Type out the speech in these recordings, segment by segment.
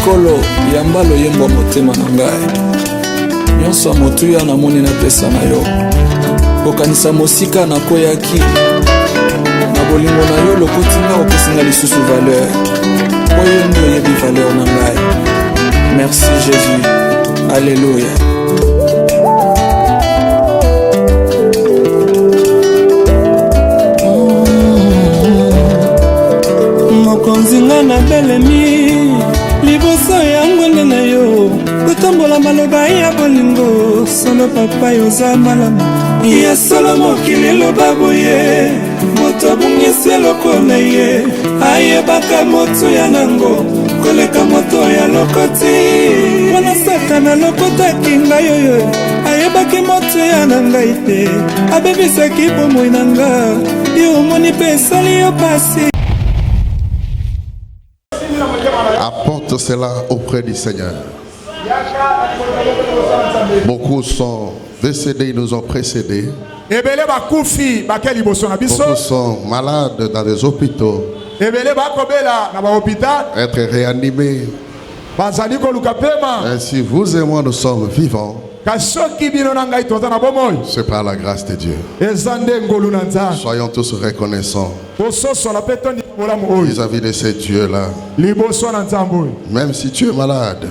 Nkolo yamba loyembo motema na ngai nyonso motuya namoni napesa na yo kokanisa mosika nakoyaki na bolingo na yo lokotinga opesinga lisusu valeur oyo nde oyebi valeur na ngai. Merci Jésus, alléluia. mokonzinga na belemi liboso yango nde na yo kotambola maloba ya bolingo solo papa yoza malamu ya solo mokili eloba boye moto abungisi eloko na ye ayebaka moto ya nango koleka moto ya lokoti wana saka na lokotaki ngai oyo ayebaki moto ya na ngai te abebisaki bomoi na nga yo omoni mpe esali yo pasi. Apporte cela auprès du Seigneur. Beaucoup sont décédés, ils nous ont précédés. Beaucoup sont malades dans les hôpitaux. Être réanimés. Ainsi vous et moi nous sommes vivants. C'est par la grâce de Dieu. Soyons tous reconnaissants vis-à-vis de ces dieux-là. Même si tu es malade,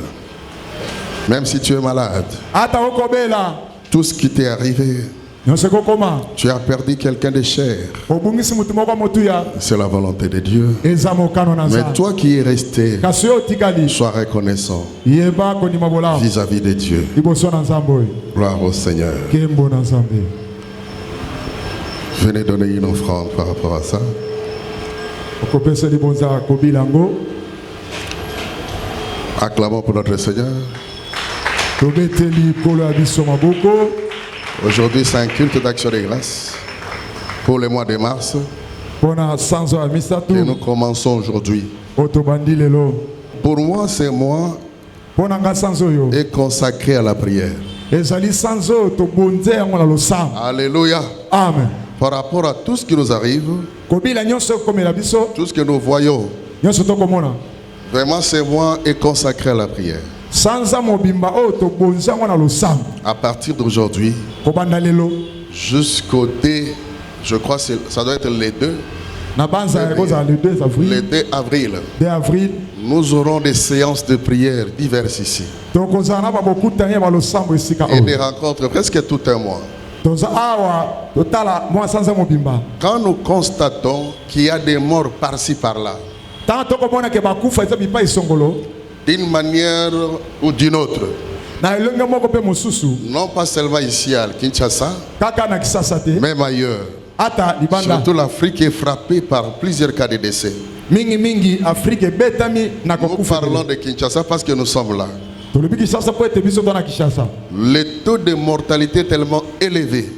tout ce qui t'est arrivé, tu as perdu quelqu'un de cher, c'est la volonté de Dieu. Mais toi qui es resté, sois reconnaissant vis-à-vis de Dieu. Gloire au Seigneur. Venez donner une offrande par rapport à ça. Acclamons pour notre Seigneur. Aujourd'hui, c'est un culte d'action de grâce pour le mois de mars. Et nous commençons aujourd'hui. Pour moi, ce mois est consacré à la prière. Alléluia. Amen. Par rapport à tout ce qui nous arrive, tout ce que nous voyons, vraiment, ce mois est consacré à la prière. À partir d'aujourd'hui, jusqu'au D, je crois que ça doit être les 2. Le 2 avril, nous aurons des séances de prière diverses ici. Et des rencontres presque tout un mois. Quand nous constatons qu'il y a des morts par-ci par-là, d'une manière ou d'une autre, non pas seulement ici à Kinshasa, même ailleurs, surtout l'Afrique est frappée par plusieurs cas de décès. Nous parlons de Kinshasa parce que nous sommes là. Le taux de mortalité est tellement élevé.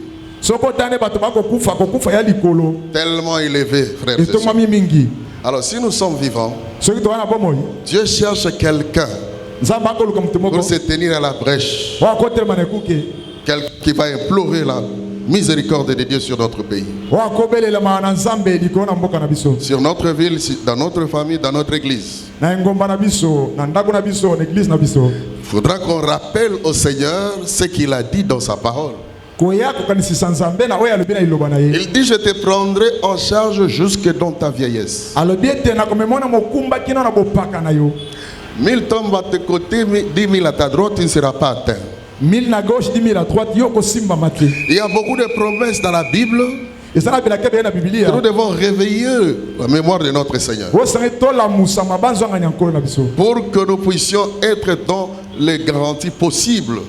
Tellement élevé, frère. Alors si nous sommes vivants, Dieu cherche quelqu'un pour se tenir à la brèche, quelqu'un qui va implorer la miséricorde de Dieu sur notre pays, sur notre ville, dans notre famille, dans notre église. Il faudra qu'on rappelle au Seigneur ce qu'il a dit dans sa parole. Il dit: je te prendrai en charge jusque dans ta vieillesse. 1000 tombent à tes côtés, 10 000 à ta droite, tu ne seras pas atteint. 1000 à gauche, 10 000 à droite. Il y a beaucoup de promesses dans la Bible. Nous devons réveiller la mémoire de notre Seigneur pour que nous puissions être dans les garanties possibles.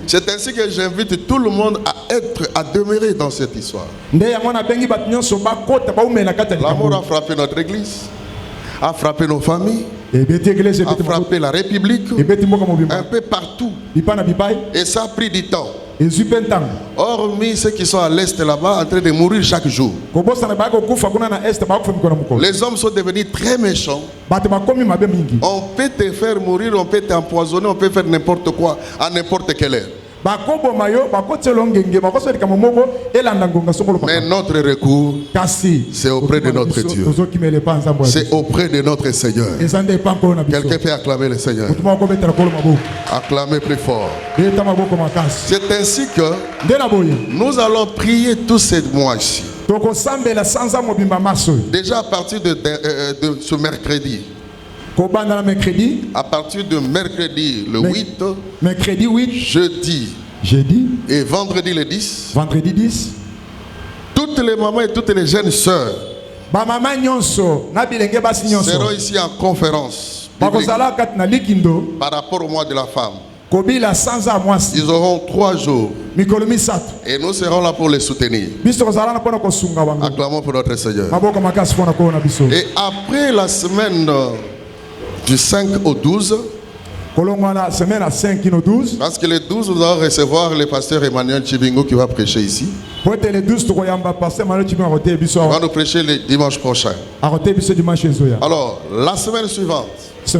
C'est ainsi que j'invite tout le monde à demeurer dans cette histoire. L'amour a frappé notre église, a frappé nos familles, a frappé la République, un peu partout. Et ça a pris du temps. Hormis ceux qui sont à l'est là-bas en train de mourir chaque jour. Les hommes sont devenus très méchants. On peut te faire mourir, on peut t'empoisonner, on peut faire n'importe quoi à n'importe quelle heure. Mais notre recours, c'est auprès de notre Dieu. C'est auprès de notre Seigneur. Quelqu'un peut acclamer le Seigneur. Acclamer plus fort. C'est ainsi que nous allons prier tous ces mois ici. Déjà à partir de ce mercredi. À partir de mercredi le 8, jeudi et vendredi le 10, toutes les mamans et toutes les jeunes sœurs seront ici en conférence par rapport au mois de la femme. Ils auront 3 jours et nous serons là pour les soutenir. Acclamons pour notre Seigneur. Et après la semaine du 5 au 12, parce que le 12 nous allons recevoir le pasteur Emmanuel Chibingo qui va prêcher ici. Il va nous prêcher le dimanche prochain. Alors la semaine suivante, ça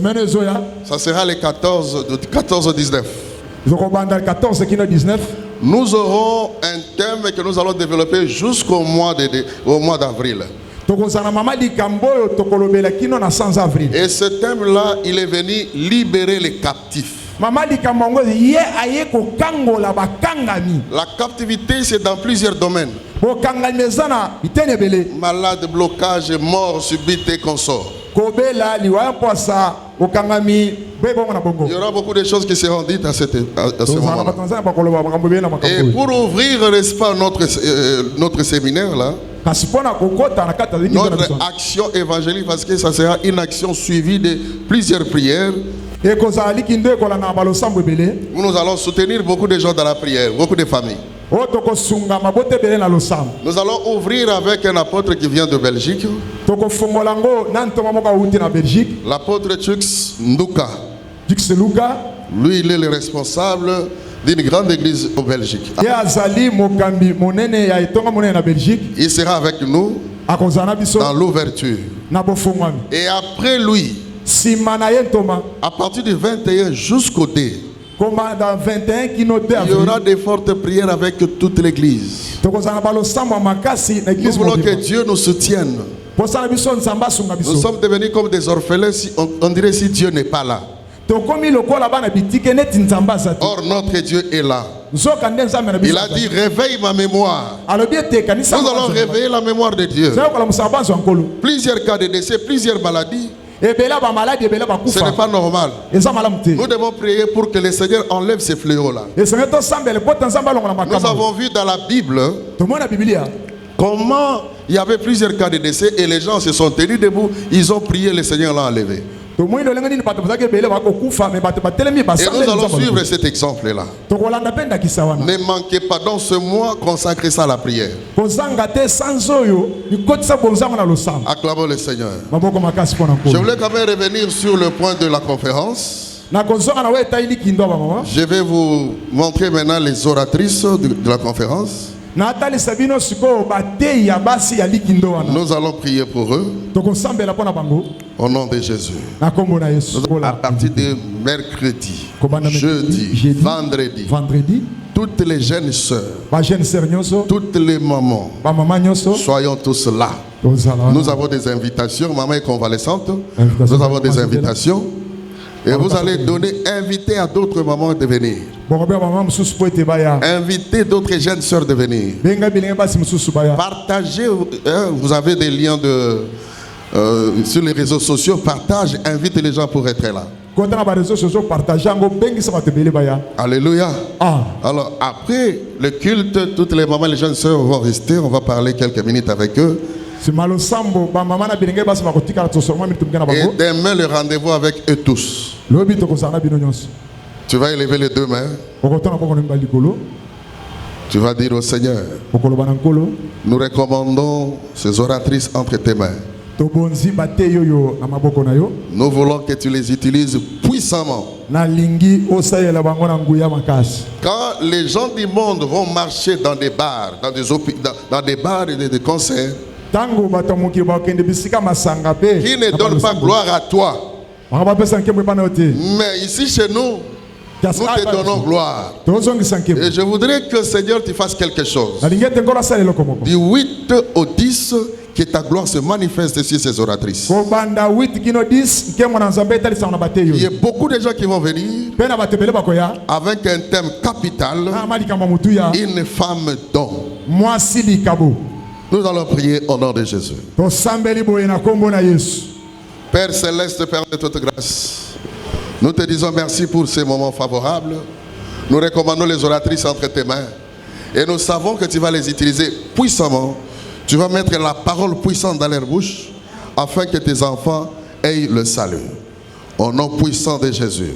sera le 14 au 19. Nous aurons un thème que nous allons développer jusqu'au mois d'avril. Et ce thème-là, il est venu libérer les captifs. La captivité, c'est dans plusieurs domaines. Malade, blocage, mort subite et consort. Il y aura beaucoup de choses qui seront dites à ce moment-là. Et pour ouvrir, n'est-ce pas, notre séminaire là, notre action évangélique, parce que ça sera une action suivie de plusieurs prières. Nous allons soutenir beaucoup de gens dans la prière, beaucoup de familles. Nous allons ouvrir avec un apôtre qui vient de Belgique. L'apôtre Tux Nduka. Lui, il est le responsable d'une grande église en Belgique. Il sera avec nous dans l'ouverture. Et après lui, à partir du 21 jusqu'au D, il y aura des fortes prières avec toute l'église. Nous voulons que Dieu nous soutienne. Nous sommes devenus comme des orphelins, on dirait si Dieu n'est pas là. Or notre Dieu est là. Il a dit réveille ma mémoire. Nous allons réveiller la mémoire de Dieu. Plusieurs cas de décès, plusieurs maladies. Ce n'est pas normal. Nous devons prier pour que le Seigneur enlève ces fléaux-là. Nous avons vu dans la Bible comment il y avait plusieurs cas de décès et les gens se sont tenus debout. Ils ont prié, le Seigneur l'a enlevé. Et nous allons suivre cet exemple-là. Ne manquez pas dans ce mois, consacrez ça à la prière. Acclamons le Seigneur. Je voulais quand même revenir sur le point de la conférence. Je vais vous montrer maintenant les oratrices de la conférence. Nous allons prier pour eux. Au nom de Jésus. À partir de mercredi, jeudi, vendredi, toutes les jeunes sœurs, toutes les mamans, soyons tous là. Nous avons des invitations. Maman est convalescente. Nous avons des invitations. Et vous allez inviter à d'autres mamans de venir. Invitez d'autres jeunes sœurs de venir. Partagez, vous avez des liens sur les réseaux sociaux. Partage, invite les gens pour être là. Alléluia. Alors après le culte, toutes les mamans et les jeunes sœurs vont rester. On va parler quelques minutes avec eux. Et demain le rendez-vous avec eux tous. Tu vas élever les 2 mains. Tu vas dire au Seigneur, nous recommandons ces oratrices entre tes mains. Nous voulons que tu les utilises puissamment. Quand les gens du monde vont marcher dans des bars, dans des bars et des concerts, qui ne donnent pas gloire à toi, mais ici chez nous, Nous te donnons gloire. Et je voudrais que Seigneur tu fasses quelque chose. Du 8 au 10, que ta gloire se manifeste sur ces oratrices. Il y a beaucoup de gens qui vont venir avec un thème capital, une femme d'homme. Nous allons prier au nom de Jésus. Père céleste, Père de toute grâce, nous te disons merci pour ces moments favorables. Nous recommandons les oratrices entre tes mains et nous savons que tu vas les utiliser puissamment. Tu vas mettre la parole puissante dans leur bouche afin que tes enfants aient le salut. Au nom puissant de Jésus.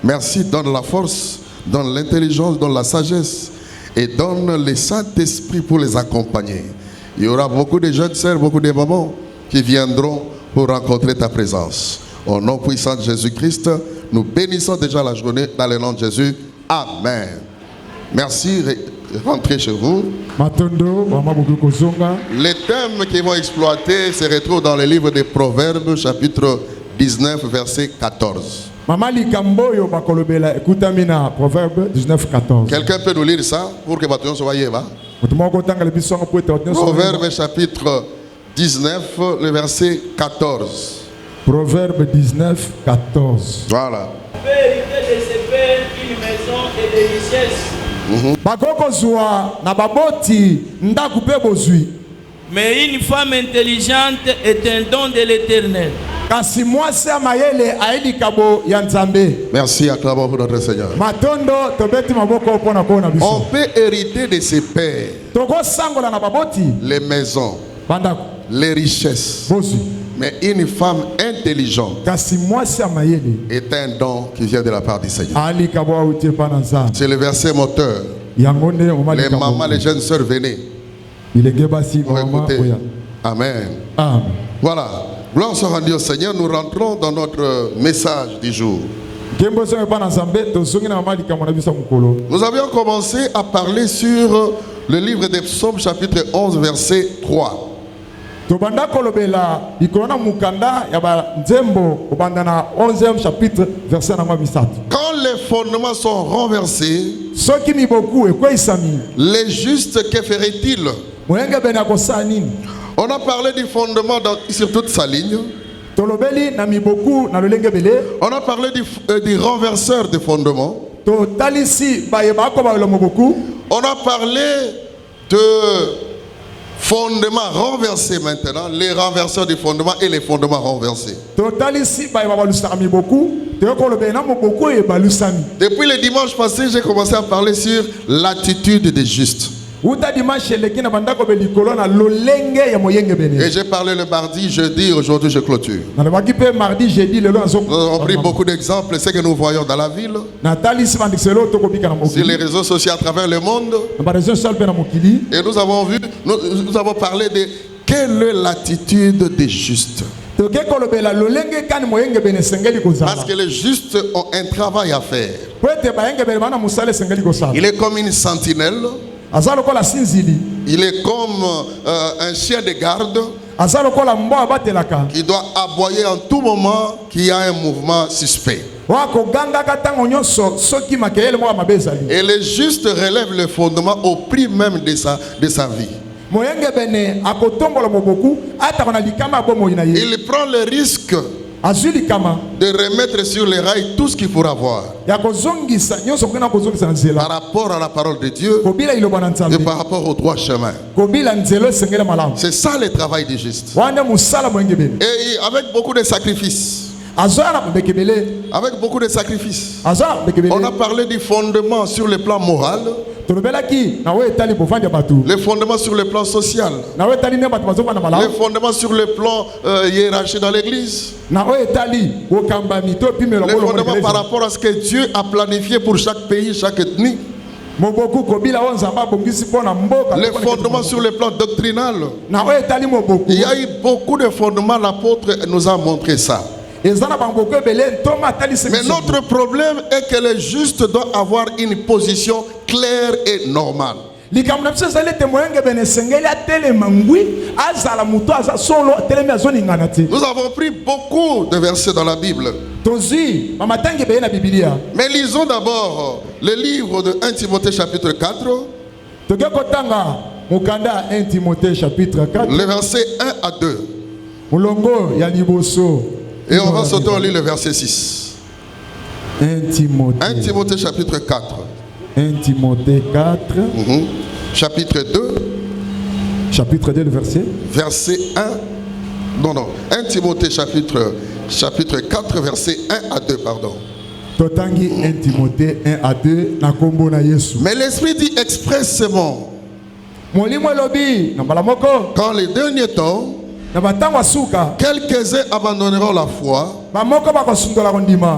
Merci, donne la force, donne l'intelligence, donne la sagesse et donne le Saint-Esprit pour les accompagner. Il y aura beaucoup de jeunes sœurs, beaucoup de mamans qui viendront pour rencontrer ta présence. Au nom puissant de Jésus-Christ, nous bénissons déjà la journée dans le nom de Jésus. Amen. Merci. Rentrez chez vous. Les thèmes qu'ils vont exploiter se retrouvent dans le livre des Proverbes, chapitre 19, verset 14. Quelqu'un peut nous lire ça pour que votre soit va? Proverbes, chapitre 19, le verset 14. Proverbe 19, 14. Voilà. Vérité de ses pères, une maison et des richesses. Mais une femme intelligente est un don de l'Éternel. Merci, acclamons pour notre Seigneur. On peut hériter de ses pères les maisons, les richesses. Mais une femme intelligente est un don qui vient de la part du Seigneur. C'est le verset moteur. Les mamans, les jeunes sœurs, venez. Amen. Amen. Voilà. Gloire soit rendue au Seigneur. Nous rentrons dans notre message du jour. Nous avions commencé à parler sur le livre des Psaumes, chapitre 11, verset 3. Quand les fondements sont renversés, les justes, que ferait-il? On a parlé du fondement sur toute sa ligne. On a parlé du renverseur des fondements. On a parlé de fondements renversés maintenant, les renverseurs des fondements et les fondements renversés. Depuis le dimanche passé, j'ai commencé à parler sur l'attitude des justes. Et j'ai parlé le mardi, jeudi, aujourd'hui je clôture. Nous avons pris beaucoup d'exemples, ce que nous voyons dans la ville, sur les réseaux sociaux à travers le monde. Et nous avons vu, nous avons parlé de quelle est l'attitude des justes. Parce que les justes ont un travail à faire. Il est comme une sentinelle. Il est comme un chien de garde qui doit aboyer en tout moment qu'il y a un mouvement suspect. Et les justes relèvent le fondement au prix même de sa vie. Il prend le risque de remettre sur les rails tout ce qu'il pourra voir par rapport à la parole de Dieu et par rapport au droit chemin. C'est ça le travail du juste. Et avec beaucoup de sacrifices. Avec beaucoup de sacrifices. On a parlé du fondement sur le plan moral, les fondements sur le plan social, les fondements sur le plan hiérarchique dans l'église, les fondements par rapport à ce que Dieu a planifié pour chaque pays, chaque ethnie, les fondements sur le plan doctrinal. Il y a eu beaucoup de fondements, l'apôtre nous a montré ça. Mais notre problème est que les justes doivent avoir une position claire et normale. Nous avons pris beaucoup de versets dans la Bible. Mais lisons d'abord le livre de 1 Timothée chapitre 4. Le verset 1 à 2. Et on va sauter en lire le verset 6. 1 Timothée chapitre 4. 1 Timothée 4. Chapitre 2. Chapitre 2, le verset. Verset 1. Non. 1 Timothée chapitre 4, verset 1 à 2, pardon. Totangi 1 Timothée 1 à 2. Mais l'Esprit dit expressément, quand les derniers temps, quelques-uns abandonneront la foi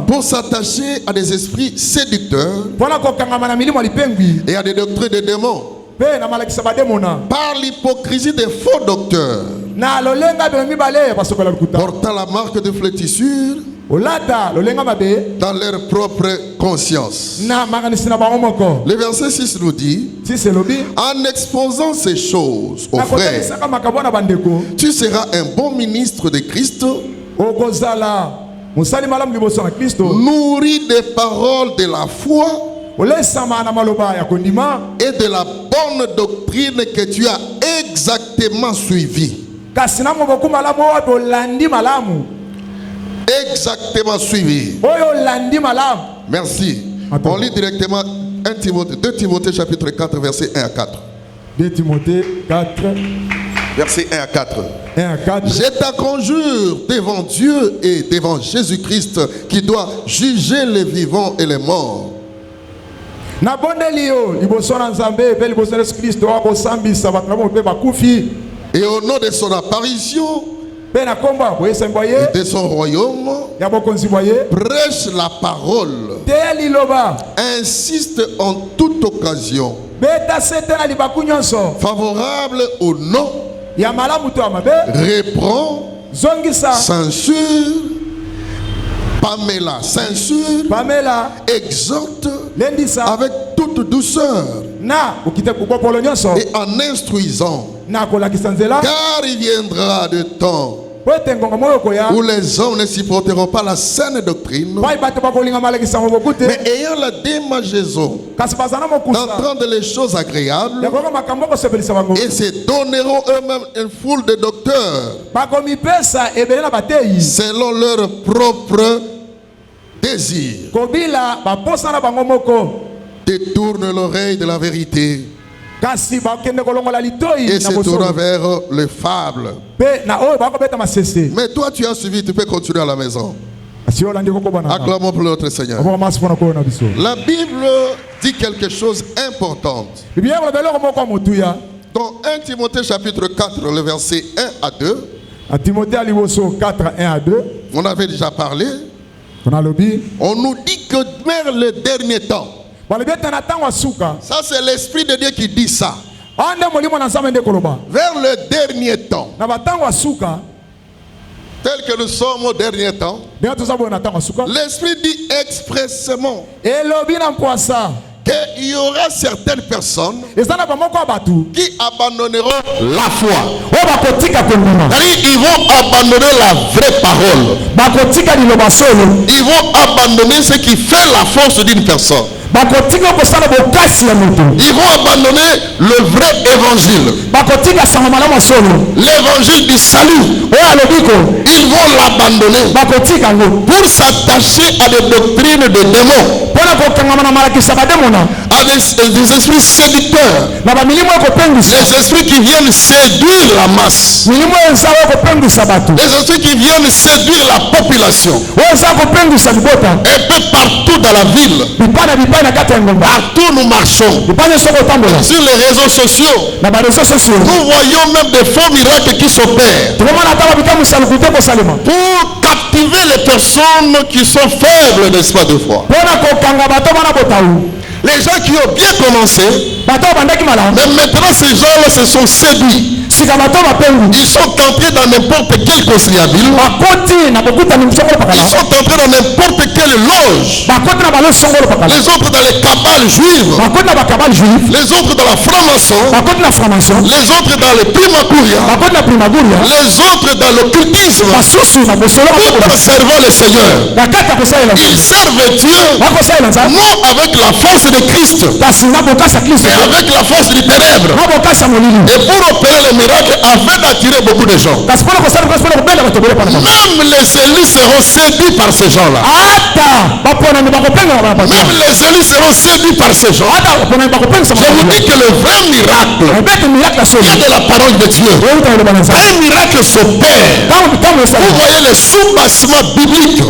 pour s'attacher à des esprits séducteurs et à des doctrines de démons, par l'hypocrisie des faux docteurs, portant la marque de flétrissure dans leur propre conscience. Le verset 6 nous dit, en exposant ces choses aux frères, tu seras un bon ministre de Christ, nourri des paroles de la foi et de la bonne doctrine que tu as exactement suivie. Exactement suivi. Merci. On lit directement 2 Timothée chapitre 4 verset 1 à 4. 2 Timothée 4 verset 1 à 4. 1 à 4. Je te conjure devant Dieu et devant Jésus-Christ qui doit juger les vivants et les morts. Et au nom de son apparition et de son royaume, prêche la parole, insiste en toute occasion, favorable ou non, reprend, censure, censure, exhorte avec toute douceur et en instruisant, car il viendra de temps où les hommes ne supporteront pas la saine doctrine, mais ayant la démangeaison d'entendre les choses agréables, et se donneront eux-mêmes une foule de docteurs selon leur propre désir, détournent l'oreille de la vérité et se tournent vers les fables. Mais toi tu as suivi, tu peux continuer à la maison. Acclamons pour notre Seigneur. La Bible dit quelque chose d'important. Dans 1 Timothée chapitre 4, le verset 1 à 2, on avait déjà parlé. On nous dit que vers le dernier temps, ça c'est l'Esprit de Dieu qui dit ça. Vers le dernier temps, tel que nous sommes au dernier temps, l'Esprit dit expressément qu'il y aura certaines personnes qui abandonneront la foi. Ils vont abandonner la vraie parole. Ils vont abandonner ce qui fait la force d'une personne. Ils vont abandonner le vrai évangile, l'évangile du salut. Ils vont l'abandonner pour s'attacher à des doctrines de démons, à des esprits séducteurs, des esprits qui viennent séduire la masse, des esprits qui viennent séduire la population. Un peu partout dans la ville, partout nous marchons, sur les réseaux sociaux, nous voyons même des faux miracles qui s'opèrent pour captiver les personnes qui sont faibles d'espoir de foi. Les gens qui ont bien commencé, mais maintenant ces gens-là se sont séduits. Ils sont entrés dans n'importe quel conciliabule. Ils sont entrés dans n'importe quelle loge. Les autres dans les cabales juives. Les autres dans la franc-maçon. Les autres dans les primacuria. Les autres dans l'occultisme. Tout en servant le Seigneur. Ils servent Dieu non avec la force de Christ, mais avec la force du ténèbre. Et pour opérer les miracles afin d'attirer beaucoup de gens. Même les élus seront séduits par ces gens-là. Même les élus seront séduits par ces gens. Je vous dis que le vrai miracle vient de la parole de Dieu. Un miracle s'opère. Vous voyez les sous-bassements bibliques.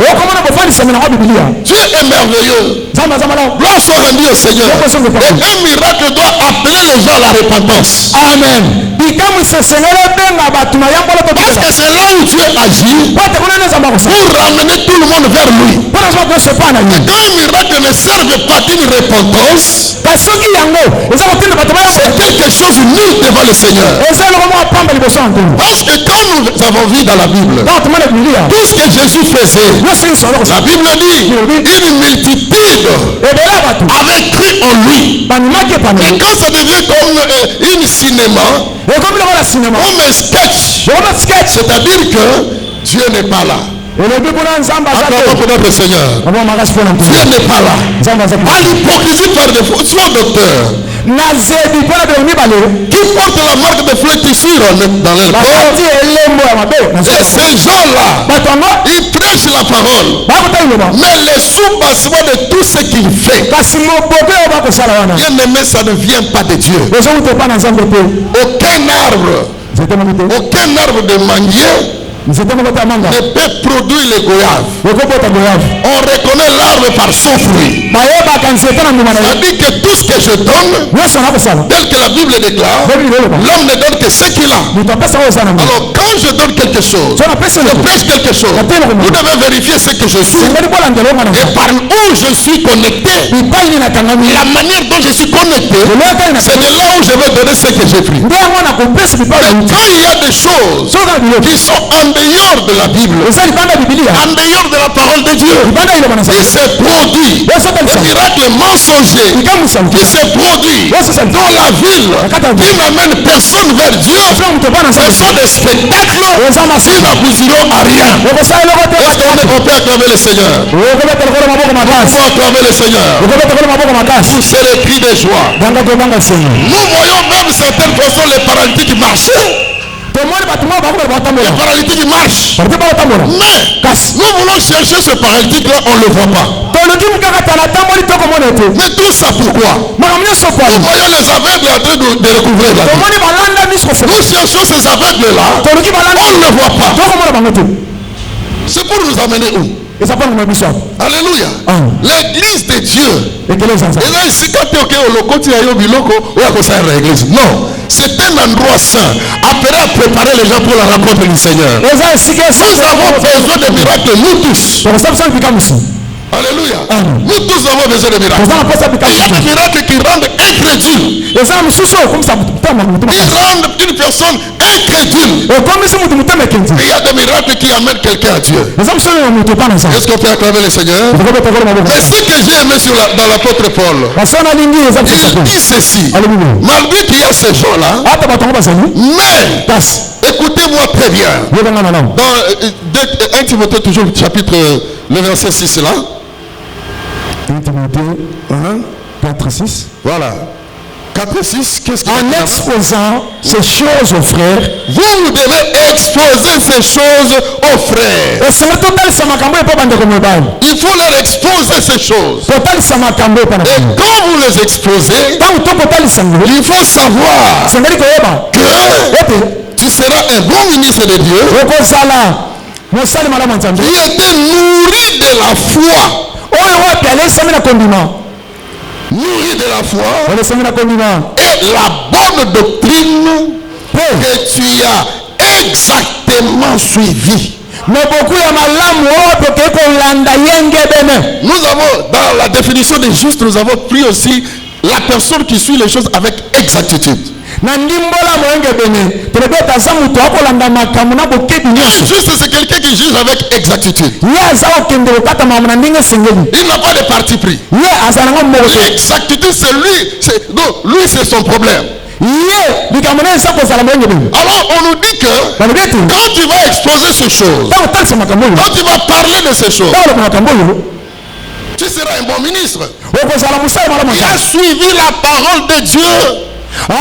Dieu est merveilleux. Gloire soit rendue au Seigneur. Et un miracle doit appeler les gens à la repentance. Amen. Parce que c'est là où Dieu agit pour ramener tout le monde vers lui. Et quand un miracle ne sert pas d'une repentance, c'est quelque chose de nul devant le Seigneur. Parce que quand nous avons vu dans la Bible tout ce que Jésus faisait, la Bible dit une multitude avait cru en lui. Et quand ça devient comme une cinéma, comme un sketch, c'est-à-dire que Dieu n'est pas là. Acclamons pour notre Seigneur. Dieu n'est pas là. À l'hypocrisie par défaut, soit docteur qui porte la marque de flétrissure dans leur corps. Et ces gens-là, ils prêchent la parole, mais les sous-bassements de tout ce qu'il fait, bien aimé, ça ne vient pas de Dieu. Aucun arbre de manguier ne peut produire le goyave. On reconnaît l'arbre par son fruit. Ça dit que tout ce que je donne, tel que la Bible déclare, l'homme ne donne que ce qu'il a. Alors quand je donne quelque chose, je prêche quelque chose, vous devez vérifier ce que je suis. Et par où je suis connecté, la manière dont je suis connecté, c'est de là où je vais donner ce que j'ai pris. Mais quand il y a des choses qui sont en dehors de la Bible, en dehors de la parole de Dieu, il s'est produit des miracles mensongers, qui s'est produit dans la ville, qui n'amène personne vers Dieu. Ce sont des spectacles qui n'aboutiront à rien. On peut acclamer le Seigneur. On peut acclamer le Seigneur. Pousser les cris de joie. Nous voyons même certaines personnes, les paralytiques marcher. Les paralytiques marchent. Mais nous voulons chercher ce paralytique-là, on ne le voit pas. Mais tout ça pourquoi? Nous voyons les aveugles en train de recouvrir la vie. Nous cherchons ces aveugles-là, on ne le voit pas. C'est pour nous amener où? Alléluia. L'église de Dieu. Non, c'est un endroit saint, appelé à préparer les gens pour la rencontre du Seigneur. Nous avons besoin de miracles, nous tous. Alléluia. Nous tous avons besoin de miracles. Il y a des miracles qui rendent incrédule. Ils rendent une personne incrédule. Il y a des miracles qui amènent quelqu'un à Dieu. Est-ce qu'on peut acclamer le Seigneur? Mais ce que j'ai aimé dans l'apôtre Paul, il dit ceci. Malgré qu'il y a ces gens-là, mais écoutez-moi très bien. Dans 1 Timothée, toujours chapitre, le verset 6 là. 1 Timothée 4, 6. Voilà. 4 et 6, qu'est-ce qu'il y a? En exposant ces choses aux frères, vous devez exposer ces choses aux frères. Il faut leur exposer ces choses. Et quand vous les exposez, il faut savoir que tu seras un bon ministre de Dieu qui était nourri de la foi. Nourri de la foi et la bonne doctrine que tu as exactement suivi. Nous avons, dans la définition des justes, nous avons pris aussi la personne qui suit les choses avec exactitude. Juste, c'est quelqu'un qui juge avec exactitude. Il n'a pas de parti pris. L'exactitude, c'est lui. Lui, c'est son problème. Alors on nous dit que quand tu vas exposer ces choses, quand tu vas parler de ces choses, tu seras un bon ministre. Il a suivi la parole de Dieu. Il a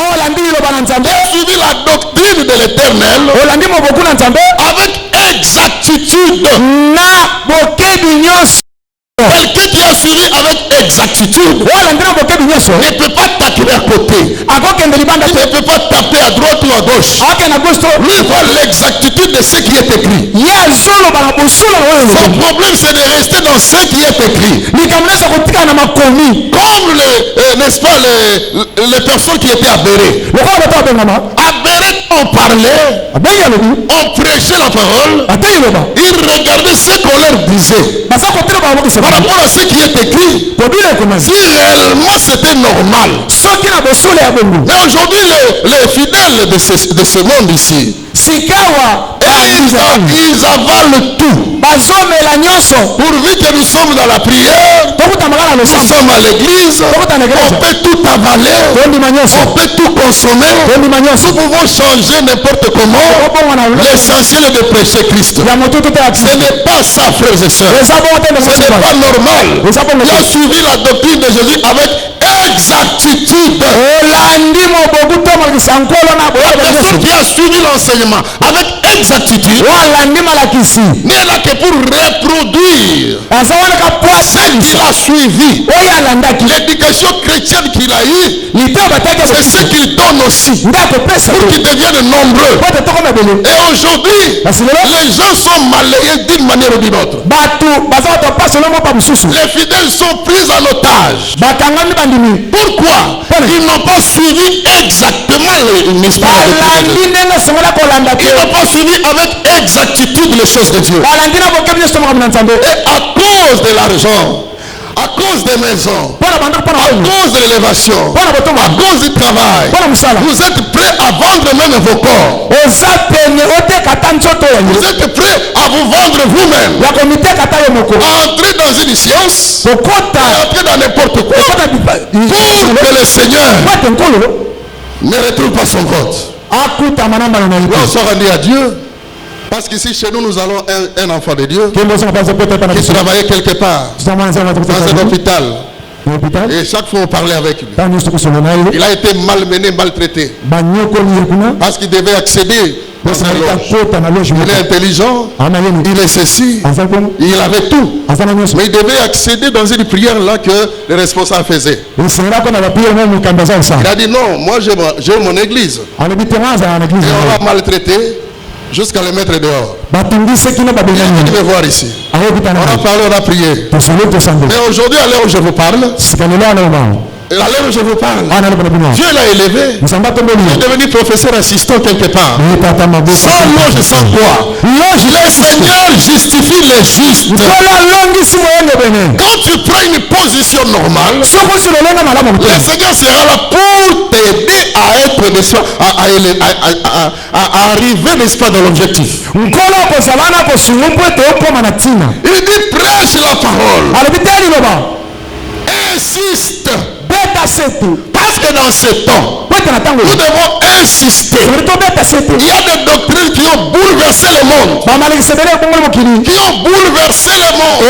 suivi la doctrine de l'Éternel avec exactitude. Quelqu'un qui a suivi avec exactitude ne peut pas tacler à côté. Il ne peut pas taper à droite ou à gauche. Lui voit l'exactitude de ce qui est écrit. Son problème, c'est de rester dans ce qui est écrit. Comme n'est-ce pas, les personnes qui étaient aberrées. Aberrées, on parlait, on prêchait la parole, ils regardaient ce qu'on leur disait. Par rapport à ce qui est écrit, si réellement c'était normal. Mais aujourd'hui, les fidèles de ce monde ici, ils avalent tout. Pourvu que nous sommes dans la prière, nous sommes à l'église, on peut tout avaler, on peut tout consommer, nous pouvons changer n'importe comment. L'essentiel est de prêcher Christ. Ce n'est pas ça, frères et sœurs. Ce n'est pas normal. Il a suivi la doctrine de Jésus avec exactitude. La personne qui a suivi l'enseignement avec exactitude n'est là que pour reproduire ce qu'il a suivi. L'éducation chrétienne qu'il a eue, c'est ce qu'il donne aussi pour qu'ils deviennent nombreux. Et aujourd'hui, les gens sont malayés d'une manière ou d'une autre. Les fidèles sont pris en otage. Pourquoi? Ils n'ont pas suivi exactement les pas. Ils n'ont pas suivi avec exactitude les choses de Dieu. Et à cause de l'argent, à cause des maisons, à cause de l'élévation, à cause du travail, vous êtes prêts à vendre même vos corps. Vous êtes prêts à vous vendre vous-même, à entrer dans une science, à entrer dans n'importe quoi, pour que le Seigneur ne retrouve pas son compte. On soit rendu à Dieu. Parce qu'ici chez nous, nous allons un enfant de Dieu qui travaillait quelque part dans un hôpital. Et chaque fois on parlait avec lui, il a été malmené, maltraité. Parce qu'il devait accéder dans sa loge. Il est intelligent, il est ceci, il avait tout. Mais il devait accéder dans une prière là que le responsable faisait. Il a dit non, moi j'ai mon église. Et on l'a maltraité jusqu'à le mettre dehors. Il me voir ici. On a parlé, on a prié. Mais aujourd'hui, à l'heure où je vous parle, à l'heure où je vous parle, Dieu l'a élevé. Il est devenu professeur assistant quelque part. Sans loge, sans quoi. Le Seigneur justifie les justes. Quand tu prends une position normale, le Seigneur sera là pour t'aider à être, à arriver, n'est-ce pas, dans l'objectif. Il dit prêche la parole. Insiste. Parce que dans ce temps, nous devons insister. Il y a des doctrines qui ont bouleversé le monde. Qui ont bouleversé le monde.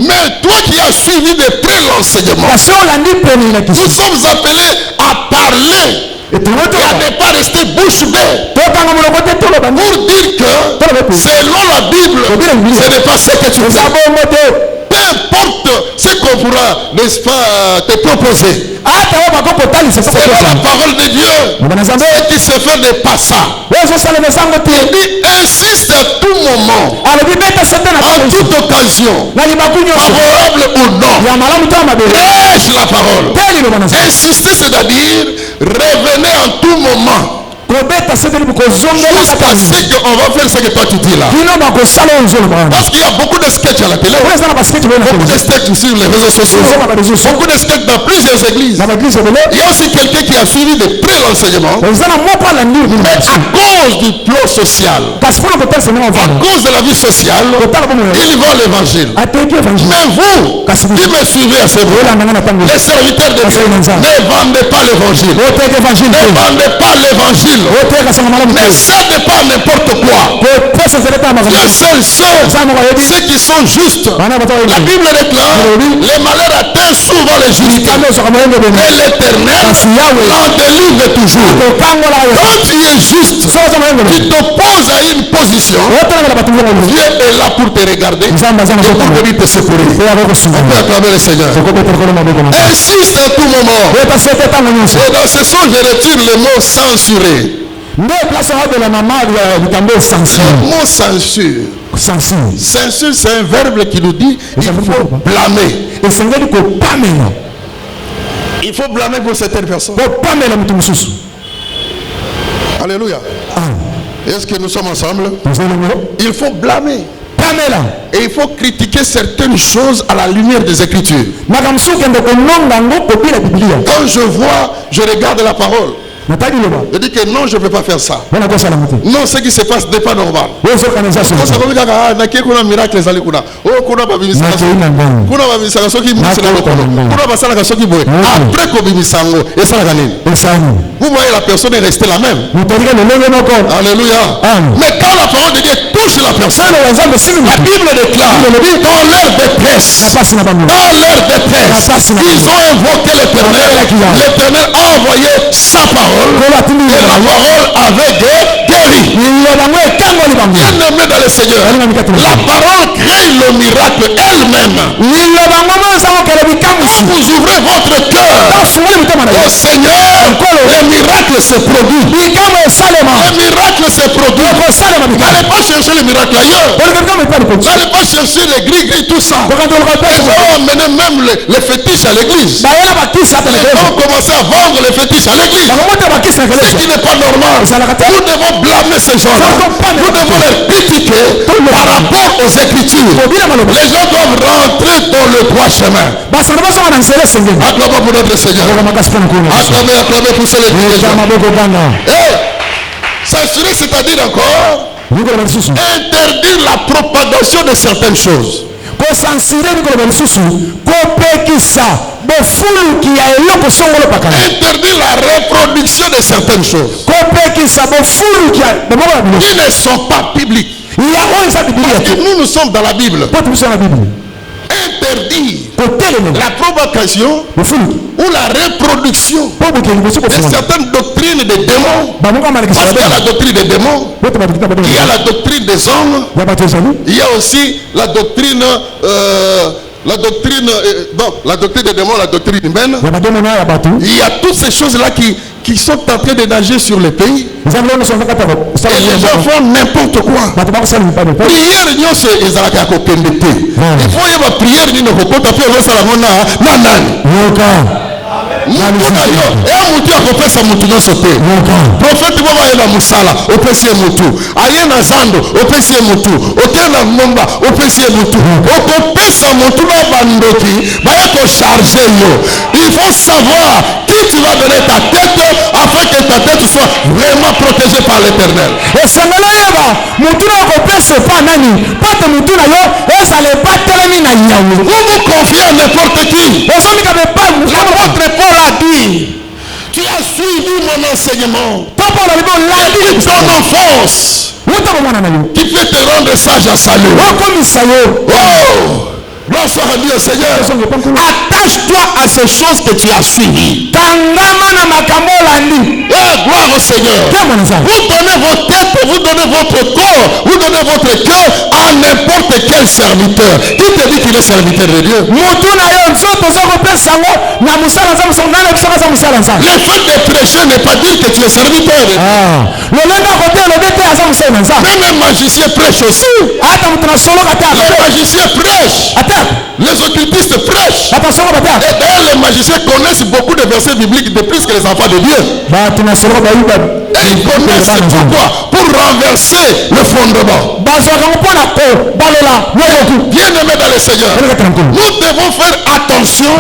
Mais toi qui as suivi de près l'enseignement, nous sommes appelés à parler. Et à ne pas rester bouche bée. Pour dire que selon la Bible, ce n'est pas ce que tu fais. Peu importe ce qu'on pourra, n'est-ce pas, te proposer. C'est pas la parole de Dieu. Ce qui se fait n'est pas ça. Il dit insiste à tout moment, en toute occasion, favorable ou non. Prêche la parole. Insister, c'est-à-dire revenez en tout moment. jusqu'à ce qu'on va faire ce que toi tu dis là. Parce qu'il y a beaucoup de sketchs à la télé, beaucoup de sketchs sur les réseaux sociaux, beaucoup de sketchs dans plusieurs églises. Il y a aussi quelqu'un qui a suivi de près l'enseignement, mais à cause du plan social, à cause de la vie sociale, il vend l'évangile. Mais vous, qui me suivez à ce moment, les serviteurs de Dieu, ne vendez pas l'évangile. Ne vendez pas l'évangile. Ne cèdez pas n'importe quoi. Dieu seul sait ceux qui sont justes. La Bible déclare, les malheurs atteignent souvent les justes, mais l'Éternel en délivre toujours. Quand tu es juste, tu t'opposes à une position, Dieu est là pour te regarder et pour venir te secourir. On peut acclamer le Seigneur. Insiste à tout moment. Et dans ce son, je retire le mot censuré. Le mot censure. Censure, c'est un verbe qui nous dit qu'il faut blâmer. Il faut blâmer pour certaines personnes. Alléluia. Est-ce que nous sommes ensemble? Il faut blâmer. Et il faut critiquer certaines choses à la lumière des Écritures. Quand je vois, je regarde la parole. Je dis que non, je ne peux pas faire ça. Non, ce qui se passe n'est pas normal. Vous voyez, la personne est restée la même. Alléluia. Mais quand la parole de Dieu touche la personne, la Bible déclare, dans leur détresse, ils ont invoqué l'Éternel. L'Éternel a envoyé sa parole. Et la parole avait guéri. Bien-aimé dans le Seigneur, la parole crée le miracle elle-même. Quand vous ouvrez votre cœur au Seigneur, le miracle se produit. Le miracle se produit. N'allez pas chercher le miracle ailleurs. N'allez pas chercher les gris-gris, tout ça. Les gens ont amené même les fétiches à l'église. Les gens ont commencé à vendre les fétiches à l'église. Ce qui n'est pas normal. Nous devons blâmer ces gens-là. Nous devons les critiquer par rapport aux Écritures. Les gens doivent rentrer dans le droit chemin. Acclamez pour notre Seigneur. Acclamez pour ceux qui sont. Censurer, c'est-à-dire encore interdire la propagation de certaines choses. Interdire la reproduction de certaines choses qui ne sont pas publiques. Parce que nous sommes dans la Bible. Interdire la propagation ou la reproduction de certaines doctrines des démons. Parce qu'il y a la doctrine des démons, il y a la doctrine des hommes, il y a aussi la doctrine la doctrine des démons, la doctrine humaine. Il y a toutes ces choses-là qui sont en train de nager sur le pays. Et les gens font n'importe quoi. Prière, il faut y avoir prière, il faut prophète bobaela musala opesi mutu ayena zando opesi mutu okena ngomba opesi mutu okopesa mutu na bandoki baya ko charger yo. Il faut savoir qui tu vas donner ta tête afin que ta tête soit vraiment protégée par l'Éternel. Et ça me lève mutu na kopesa pa nani pate mutu na yo ezale patelemi na yawo. Vous vous confiez à n'importe qui. L'apôtre Paul a dit, tu as suivi mon enseignement depuis ton enfance, qui peut te rendre sage à salut. Oh! Gloire soit rendue au Seigneur. Attache-toi à ces choses que tu as suivies. Gloire au Seigneur. Vous donnez votre tête, vous donnez votre corps, vous donnez votre cœur à n'importe quel serviteur. Qui te dit qu'il est serviteur de Dieu? Le fait de prêcher n'est pas dire que tu es serviteur de Dieu. Même un magicien prêche aussi. Les magiciens prêchent. Les occultistes prêchent. Et d'ailleurs, les magiciens connaissent beaucoup de versets bibliques de plus que les enfants de Dieu. Et Ils connaissent pourquoi. Pour renverser le fondement. Bien aimé dans le Seigneur, nous devons faire attention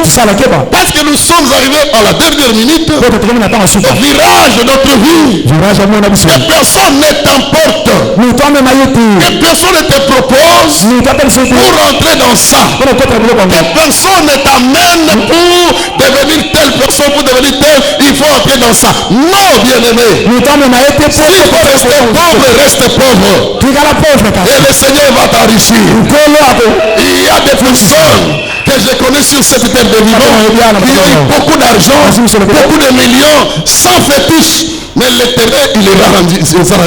parce que nous sommes arrivés à la dernière minute au virage de notre vie. Que personne ne t'emporte, que personne ne te propose pour rentrer dans ça, que personne ne t'amène pour devenir telle personne, pour devenir telle, il faut entrer dans ça. Non, bien aimé, si tu veux rester pauvre, reste pauvre et le Seigneur va t'enrichir. Il y a des personnes que je connais sur cette terre de vivant qui ont eu beaucoup d'argent, beaucoup de millions, sans fétiche. Mais l'éternel, il les a rendus vifs. Sans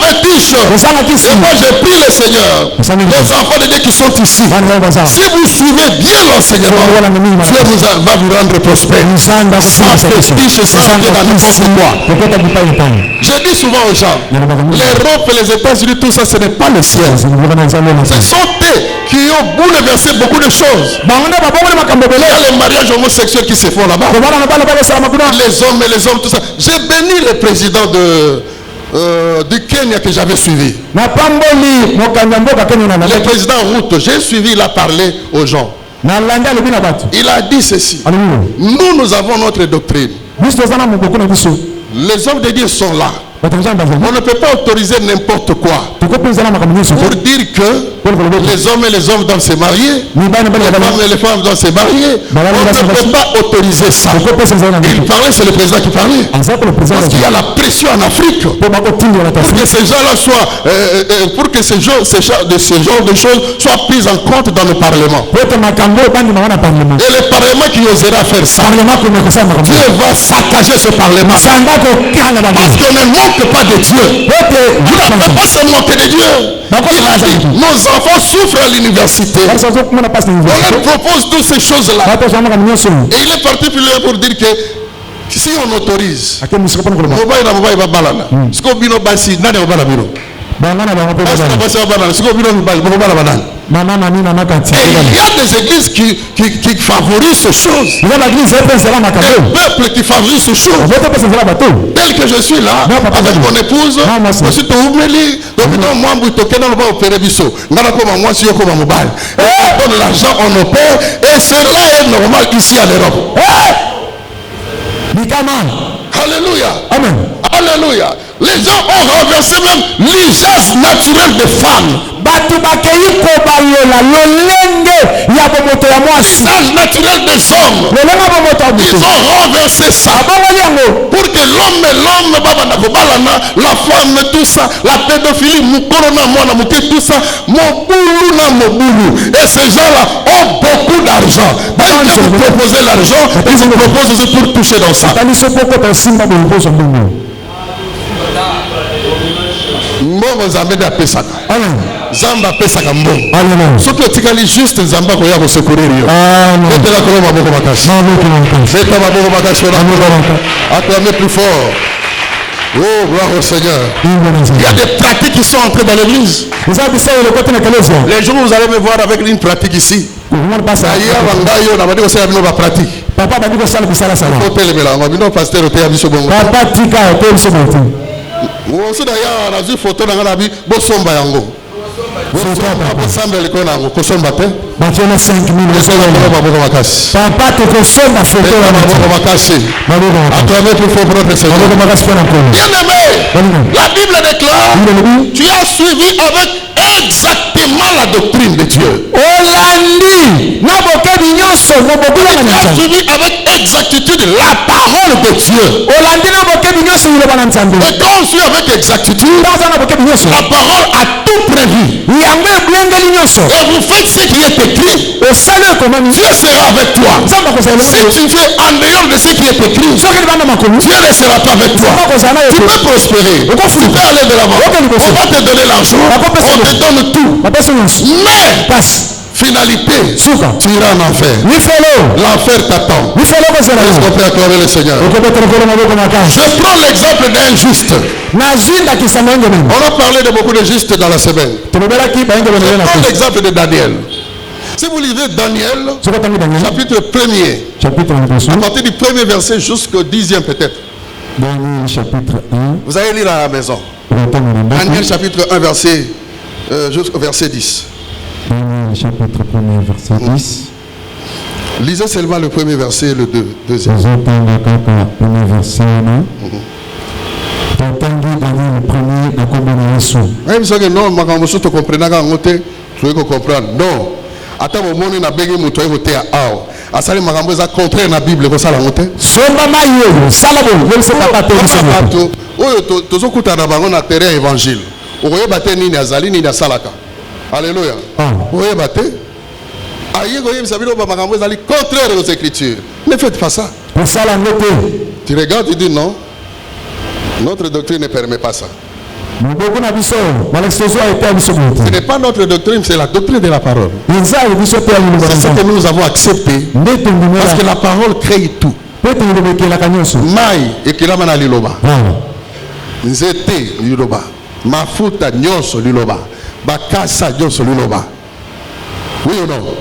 fétiche. Et moi, je prie le Seigneur, les enfants de Dieu qui sont ici, si vous suivez bien l'enseignement, Dieu va vous rendre prospère. Sans fétiche, sans entrer dans n'importe quoi. Je dis souvent aux gens, l'Europe et les États-Unis, tout ça, ce n'est pas le ciel. Ce sont eux qui ont bouleversé beaucoup de choses. Il y a les mariages homosexuels qui se font là-bas. Les hommes et les hommes, tout ça. J'ai béni le président du Kenya que j'avais suivi. Le président Ruto, j'ai suivi, il a parlé aux gens. Il a dit ceci. Nous avons notre doctrine. Les hommes de Dieu sont là. On ne peut pas autoriser n'importe quoi pour dire que les hommes et les hommes doivent se marier, les femmes et les femmes doivent se marier. On ne peut pas autoriser ça. Il parlait, c'est le président qui parlait. Parce qu'il y a la pression en Afrique pour que ces gens-là soient, pour que ce genre de choses soient prises en compte dans le Parlement. Et le Parlement qui osera faire ça, Dieu va saccager ce Parlement. Parce qu'on ne manque pas de Dieu. On ne peut pas se moquer de Dieu. Nos enfants souffrent à l'université. On leur propose toutes ces choses-là. Et il est particulier pour dire que si on autorise, et il y a des églises qui favorisent ces choses. Des peuples qui favorisent ces choses. Tel que je suis là, avec mon épouse, ensuite on donne l'argent, on opère, et cela est normal ici à l'Europe. Alléluia. Amen. Alléluia. Les gens ont renversé même l'usage naturel des femmes. L'usage naturel des hommes. Ils ont renversé ça. Pour que l'homme et l'homme, la femme, tout ça, la pédophilie, tout ça, et ces gens-là ont beaucoup d'argent. Dès que vous proposez l'argent, ils vous proposent aussi pour toucher dans ça. Mbongo Zambé da pesaka. Zamba pesaka mbongo. Soki otikali juste Zamba koya ko secourir yo. Betela ko maboko makasi. Beta maboko makasi na maboko. Acclamez plus fort. Oh, gloire au Seigneur. Il y a des pratiques qui sont entrées dans l'église. Les jours où vous allez me voir avec une pratique ici. Papa va dire que ça le ça. Pasteur Papa tika aussi d'ailleurs on a vu photo dans la vie bosomba yango bosomba le kona yango kosomba te bationa 5000 papa to kosomba photo na maboko makasi acclamez plus fort pour notre Seigneur. Bien aimé, la Bible déclare tu as suivi avec exactement la doctrine de Dieu. Tu as suivi avec exactitude la parole de Dieu. Et quand on suit avec exactitude, la parole a tout prévu. Et vous faites ce qui est écrit, Dieu sera avec toi. Si tu fais en dehors de ce qui est écrit, Dieu ne sera pas avec toi. Tu peux prospérer, tu peux aller de l'avant, on va te donner l'argent, on te donne tout. Mais finalité, tu iras en enfer. L'enfer t'attend. Est-ce qu'on peut acclamer le Seigneur? Je prends l'exemple d'un juste. On a parlé de beaucoup de justes dans la semaine. Je prends l'exemple de Daniel. Si vous lisez Daniel, chapitre 1er, chapitre 1. À partir du premier verset jusqu'au 10e peut-être. Daniel chapitre 1. Vous allez lire à la maison. Daniel chapitre 1 verset jusqu'au verset 10. Daniel chapitre 1 verset 10. Lisez seulement le premier verset et le deuxième. Premier verset. Même si non, je comprends. Non. Ata momoni na begi muto eko te ao asali makambo eza contraire na Bible ko sala ngote somba mayo sala bo yebisa papa to oyo tozokuta na bango na terrain évangile okoyeba te nini azali nini asalaka alléluia okoyeba te aye koyebisa bino ba makambo ezali contraire aux écritures. Ne faites pas ça. sala ngote Tu regardes, tu dis non, notre doctrine ne permet pas ça. Ce n'est pas notre doctrine, c'est la doctrine de la parole. C'est ce que nous avons accepté. Parce que la parole crée tout. Mai ekilamana liloba. Nzete liloba. Mafuta nyonso liloba. Bakasa nyonso liloba. Oui ou non?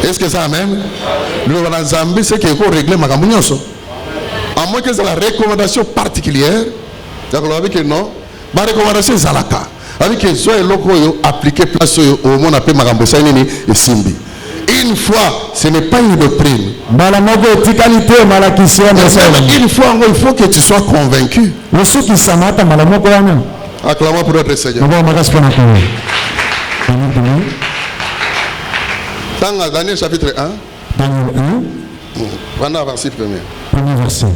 Est-ce que ça amen? Liloba nzambi c'est qu'il faut régler makambo nyonso. À moins que c'est la recommandation particulière. D'accord avec que non. Ma recommandation zalaka avec que soit loko yo appliquer place au monde appelé makambo ça nini et simbi. Une fois, ce n'est pas une doctrine. Une fois, il faut que tu sois convaincu. Acclamons pour notre Seigneur. Dans Daniel chapitre 1. Daniel 1. Pendant verset premier. Premier verset.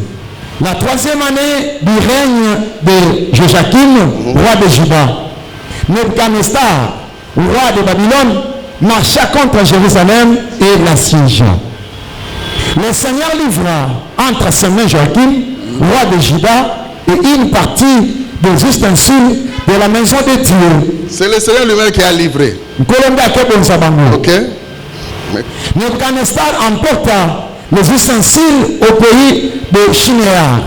La troisième année du règne de Joachim, roi de Juda, Nebuchadnezzar, roi de Babylone, marcha contre Jérusalem et l'assiégea. Le Seigneur livra entre ses mains Joachim, roi de Juda, et une partie des ustensiles de la maison de Dieu. C'est le Seigneur lui-même qui a livré. Ok. Nebuchadnezzar emporta les ustensiles au pays de Shinéar,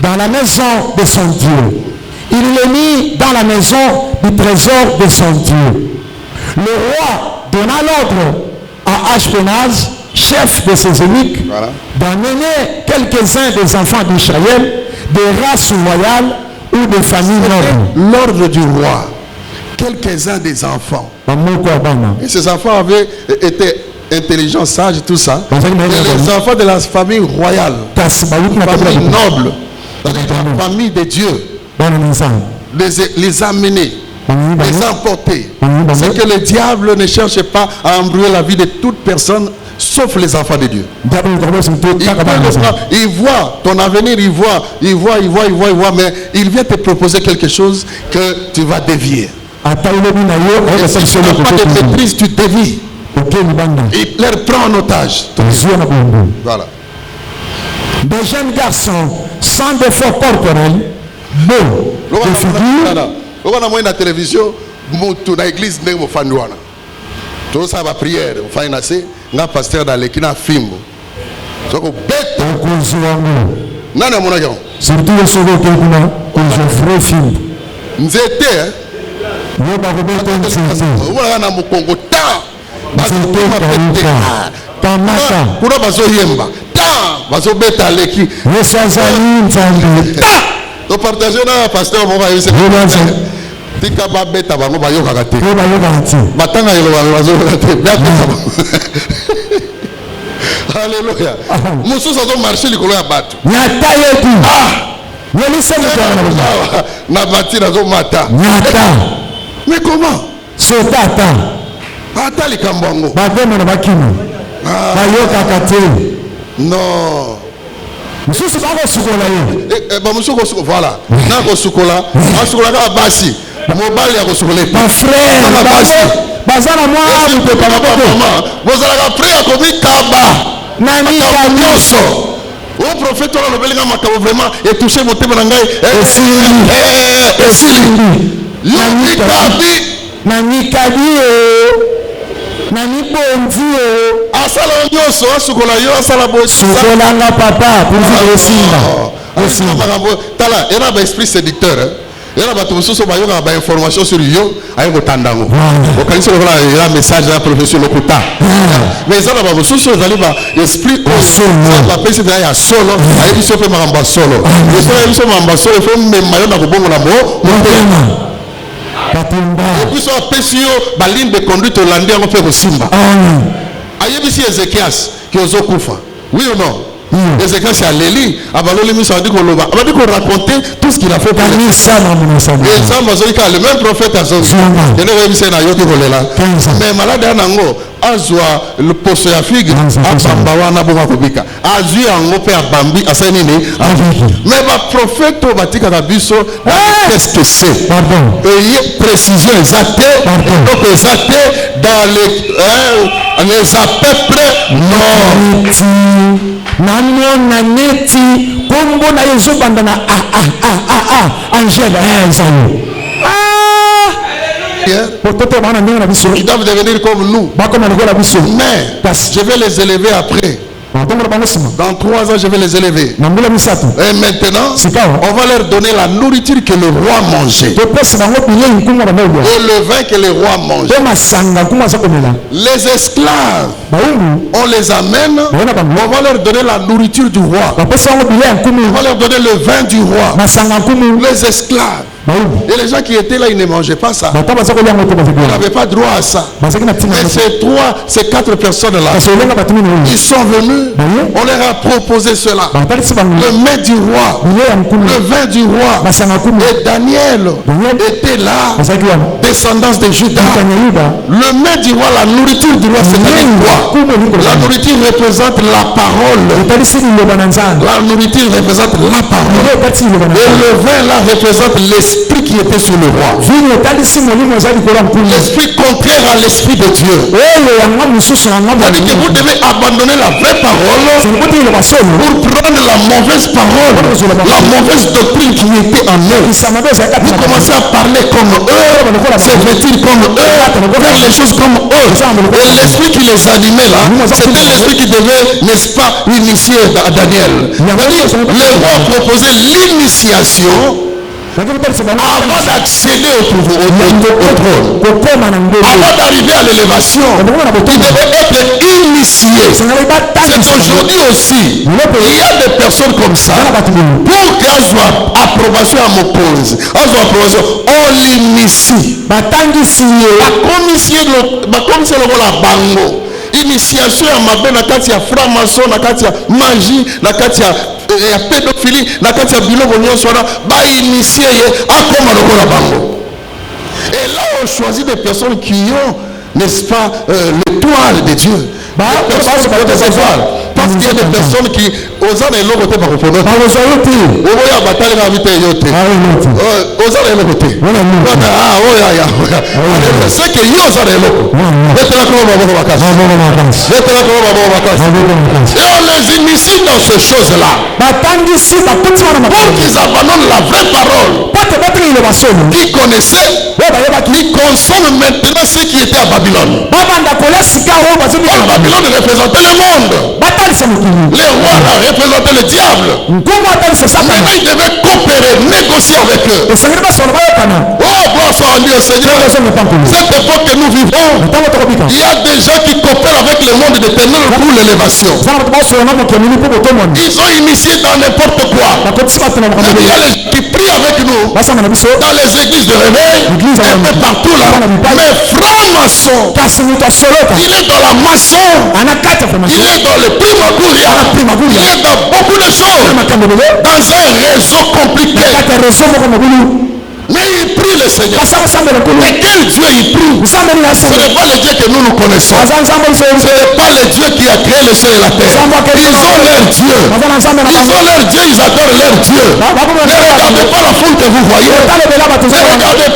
dans la maison de son Dieu. Il les mit dans la maison du trésor de son Dieu. Le roi donna l'ordre à Ashpenaz, chef de ses eunuques, d'emmener quelques-uns des enfants d'Israël, des races royales ou des familles nobles. L'ordre du roi, quelques-uns des enfants. Et ces enfants avaient été intelligents, sages, tout ça. Et les enfants de la famille royale, la famille noble, la famille de Dieu, les amener, les emporter. C'est que le diable ne cherche pas à embrouiller la vie de toute personne, sauf les enfants de Dieu. Il voit ton avenir, il voit, mais il vient te proposer quelque chose que tu vas dévier. Et si tu n'as pas de maîtrise, tu dévies. Il les prend en otage. Voilà. Des jeunes garçons sans défaut corporel, beaux de figure. On a moins la télévision, dans l'église, on fait une tout ça va prière, on fait une assez, un pasteur dans l'équipe a film. Donc bête. Nana mon agent. Surtout le second que on a vrai film. Nzete. Nous pas remettre un film. On a na Congo ta. Tamata. Kuna bazo yemba. Ta bazo beta leki. Resazani nzambi. Ta. To partager na pasteur mon va essayer. Tika ba beta bango ba yoka kate. Ba yoka kate. Batanga yelo ba zo kate. Alléluia. Musu sa zo marcher likolo ya bato. Nyata yetu. Ah. Nyelisa mutana. Na bati na zo mata. Nyata. Mais comment? C'est tata. Ata likambango. Ba demo na bakimo. Ba yoka kate. Non. Musu sa ba sukola yo. Ba musu ko sukola. Voilà. Na ko sukola. Asukola ka basi. Mobali ya kosukola. Ba frère. Na basi. Bazana moi vous pas maman. Vous allez après à komi kaba. Nani kanyoso. Au prophète on le belinga makabo vraiment et toucher mon thème ngai. Esili. Nani kabi. Nani kabi. Nani bonzi. Asala nyoso asukola yo asala bosi. Sukola nga papa pour vous simba. Tala, il y a un esprit séducteur. Il y a des informations sur yo, il y a un message à la profession Lokuta. Mais il y a des choses qui esprit solo. Il y a solo, il y a solo. Il faut même et puis sur la PCO, ligne de conduite hollandais, on fait au Simba. Il y a ici Ézéchias qui est au Koufa. Oui ou non? Ézéchias c'est à l'Élie. On dit qu'on racontait tout ce qu'il a fait pour les le même prophète a son mais malade azwa le poste ya figue abamba wana bonga kobika azwi yango pe abambi asanini mais ba prophète batika biso qu'est-ce que c'est pardon et précision exacte donc exacte dans les à peu près non namona neti kombo na yezo bandana angèle ezalo ils doivent devenir comme nous. Mais je vais les élever après. Dans 3 ans, je vais les élever. Et maintenant, on va leur donner la nourriture que le roi mangeait. Et le vin que le roi mangeait. Les esclaves, on les amène. On va leur donner la nourriture du roi. On va leur donner le vin du roi. Les esclaves. Et les gens qui étaient là, ils ne mangeaient pas ça. Ils n'avaient pas droit à ça. Mais ces 4 personnes-là, ils sont venus, on leur a proposé cela. Le mets du roi, le vin du roi. Et Daniel était là, descendance de Judas. Le mets du roi, la nourriture du roi, c'est-à-dire quoi? La nourriture représente la parole. La nourriture représente la parole. Et le vin là représente l'esprit qui était sur le roi. L'esprit contraire à l'esprit de Dieu. C'est-à-dire que vous devez abandonner la vraie parole pour prendre la mauvaise parole, la mauvaise doctrine qui était en eux. Vous commencez à parler comme eux, se vêtir comme eux, faire les choses comme eux. Et l'esprit qui les animait là, c'était l'esprit qui devait, n'est-ce pas, initier à Daniel. Les rois proposaient l'initiation avant d'accéder au trône, avant d'arriver à l'élévation, il devait être initié. C'est aujourd'hui aussi, il y a des personnes comme ça, pour qu'elles soient approbation à mon pose, on l'initie. La commission la bango. Initiation à ma belle, na franc-maçon, na magie, na pédophilie, na biloko nyonso wana ba initié akoma lokola bango. Et là on choisit des personnes qui ont, n'est-ce pas, l'étoile de Dieu. Parce qu'il y a des personnes qui osent aller l'autre côté par le fond. C'est que ils osent aller l'autre. Et on les initie dans ces choses-là. Pour qu'ils abandonnent la vraie parole. Qui connaissaient, qui consomment maintenant ce qui était à Babylone. Babylone représentait le monde. Les rois là représentaient le diable. Maintenant ils devaient coopérer, négocier avec eux. Oh, gloire soit rendue au Seigneur. Cette époque que nous vivons, il y a des gens qui coopèrent avec le monde éternel pour l'élévation. Ils ont initié dans n'importe quoi. Il y a les gens qui prient avec nous dans les églises de réveil, un peu partout là. Mais franc-maçon, il est dans la maçon, il est dans le primagouria, il est dans beaucoup de choses, dans un réseau compliqué. Mais il prie le Seigneur. Mais quel Dieu il prie? Ce n'est pas le Dieu que nous connaissons. Ce n'est pas le Dieu qui a créé le ciel et la terre. Ils ont leur Dieu. Ils ont leur Dieu, ils adorent leur Dieu. Ne regardez pas la foule que vous voyez. Ne regardez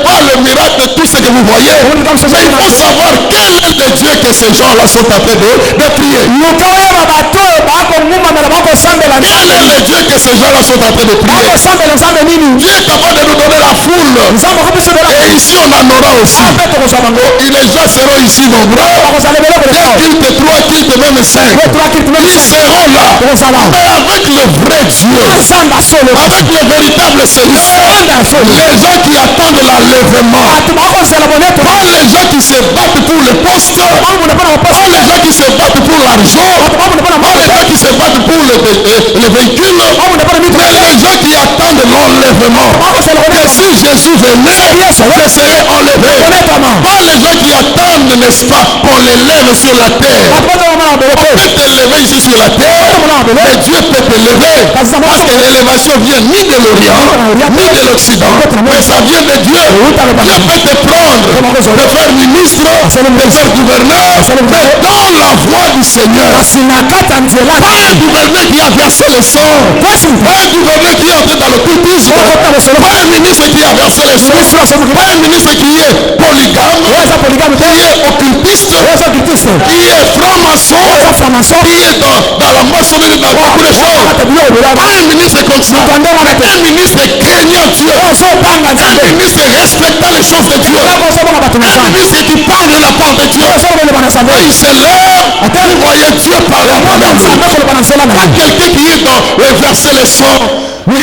pas le miracle de tout ce que vous voyez. Mais il faut savoir quel est le Dieu que ces gens-là sont en train de prier. Quel est le Dieu que ces gens-là sont en train de prier? Dieu est capable de nous donner la foule. Et ici on en aura aussi. Et les gens seront ici nombreux. Qu'ils 3, qu'ils même 5. Ils seront là. Mais avec le vrai Dieu. Avec le véritable Seigneur. Les gens qui attendent l'enlèvement. Pas les gens qui se battent pour le poste. Pas les gens qui se battent pour l'argent. Pas les gens qui se battent pour le véhicule. Mais les gens qui attendent l'enlèvement. Que si Jésus venait, je serais enlevé. Pas les gens qui attendent, n'est-ce pas, qu'on les lève sur la terre. On peut te lever ici sur la terre, mais Dieu peut te lever. Parce que l'élévation vient ni de l'Orient, ni de l'Occident, mais ça vient de Dieu. Dieu peut te prendre, te faire ministre, te faire gouverneur, mais dans la voie du Seigneur. Pas un gouverneur qui a versé le sang, pas un gouverneur qui est entré dans le cultisme, pas un ministre qui a versé le sang, pas un ministre qui est polygame, qui est occultiste, qui est franc-maçon, qui est dans la maçonnerie, dans beaucoup de choses. Pas un ministre comme ça, un ministre craignant Dieu, un ministre respectant les choses de Dieu, un ministre qui parle de la part de Dieu. Il se lève, il voyait Dieu parler à travers lui. Pas quelqu'un qui est dans le verset le sang. Il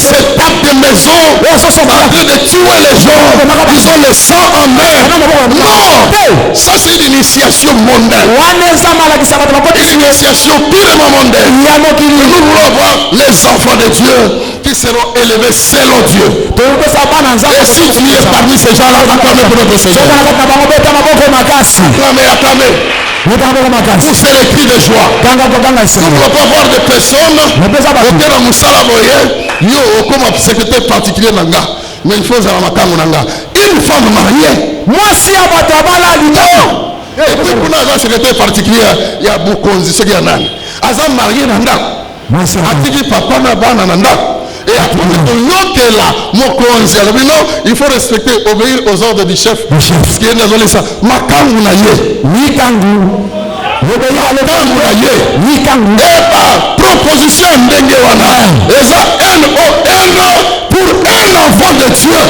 se tape des maisons, ils sont en train de tuer les gens, ils ont le sang en main. Non, ça c'est une initiation mondaine. Une initiation purement mondaine. Nous voulons voir les enfants de Dieu qui seront élevés selon Dieu. Et si tu es parmi ces gens-là, acclamez pour notre Seigneur. Acclamez, acclamez. Poussez les cris de joie. Nous ne pouvons pas voir des personnes auxquelles on nous comme secrétaire particulier nanga. Mais il faut une femme mariée. Moi si et puis pour un secrétaire particulier, il y a beaucoup de gens qui sont mariés nanga. Atigi papa na bana nanga. Et après, il faut respecter, obéir aux ordres du chef. Ce qui est désolé ça. Proposition pour un enfant de Dieu.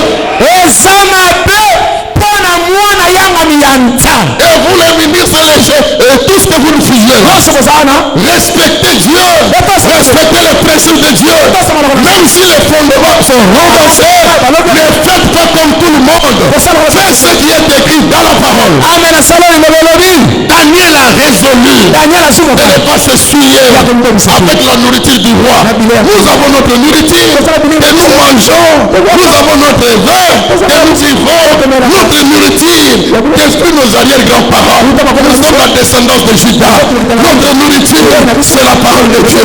Et vous les ministres et tout ce que vous refusez, respectez Dieu, respectez les principes de Dieu, même si les fondements sont renversés, ne faites pas comme tout le monde, faites ce qui est écrit dans la parole. Daniel a résolu de ne pas se souiller avec la nourriture du roi. Nous avons notre nourriture et nous mangeons, nous avons notre vin et nous vivons, notre nourriture qu'expriment nos arrière-grands-parents. Nous sommes la descendance de Judas. Notre nourriture, c'est la parole de Dieu.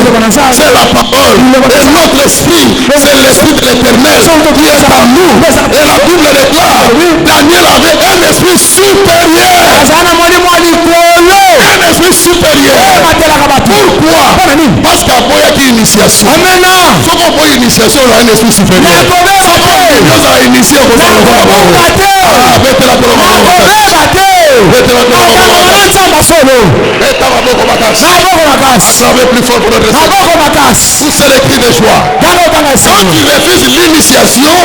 C'est la parole. Et notre esprit, c'est l'esprit de l'Éternel qui est en nous. Et la Bible déclare, Daniel avait un esprit supérieur. Un esprit supérieur. Pourquoi? Parce qu'il y a une initiation. Amen. Il faut qu'on voit une initiation dans un esprit supérieur. Dieu a initié au plus fort pour notre Seigneur. Poussez les cris de joie. Quand tu refuses l'initiation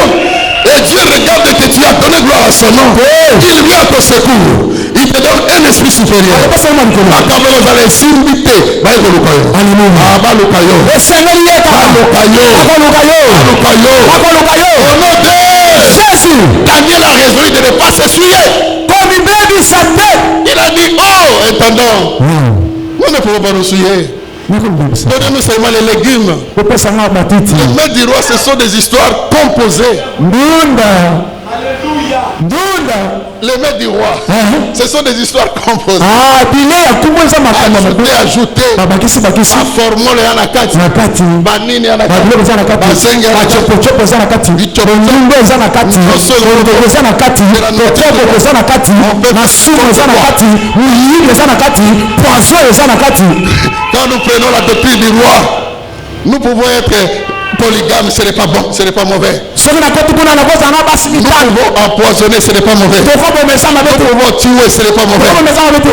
et Dieu regarde que tu as donné gloire à son nom, il vient à ton secours. Il te donne un esprit supérieur. Quand vous allez s'inviter, au nom de Jésus, Daniel a résolu de ne pas se souiller. Il a dit, oh, intendant, nous ne pouvons pas nous souiller. Donnez-nous seulement les légumes. Les maîtres du roi, ce sont des histoires composées. Les maîtres du roi, ce sont des histoires composées. Ajouté, formol et anakati, banini quand nous prenons la doctrine du roi, nous pouvons être polygame, ce n'est pas bon, ce n'est pas mauvais. Nous pouvons empoisonner, ce n'est pas mauvais. Nous pouvons tuer, ce n'est pas mauvais.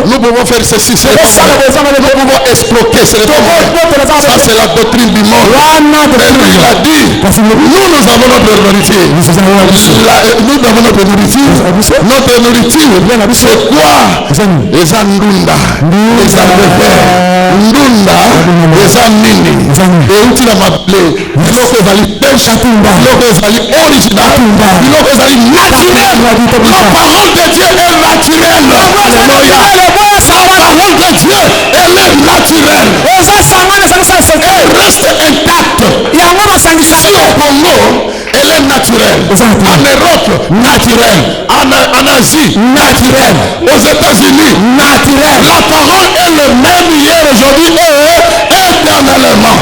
Nous pouvons faire ceci, ce n'est pas mauvais. Nous pouvons escroquer, ce n'est pas mauvais. Ça, c'est la doctrine du monde. Mais lui, il a dit, nous avons notre nourriture. Nous avons notre nourriture. Notre nourriture, c'est quoi? Les andunda, les andefers, ndunda, les amini. Et où tu l'as appelé? Biloko ezali pêche, biloko ezali original, biloko ezali naturel. La parole de Dieu est naturelle. Alléluia. La parole de Dieu, elle est naturelle. Elle reste intacte. Ici au Congo, elle est naturelle. En Europe, naturelle. En Asie, naturelle. Aux États-Unis, naturelle. La parole est le même hier, aujourd'hui et éternellement.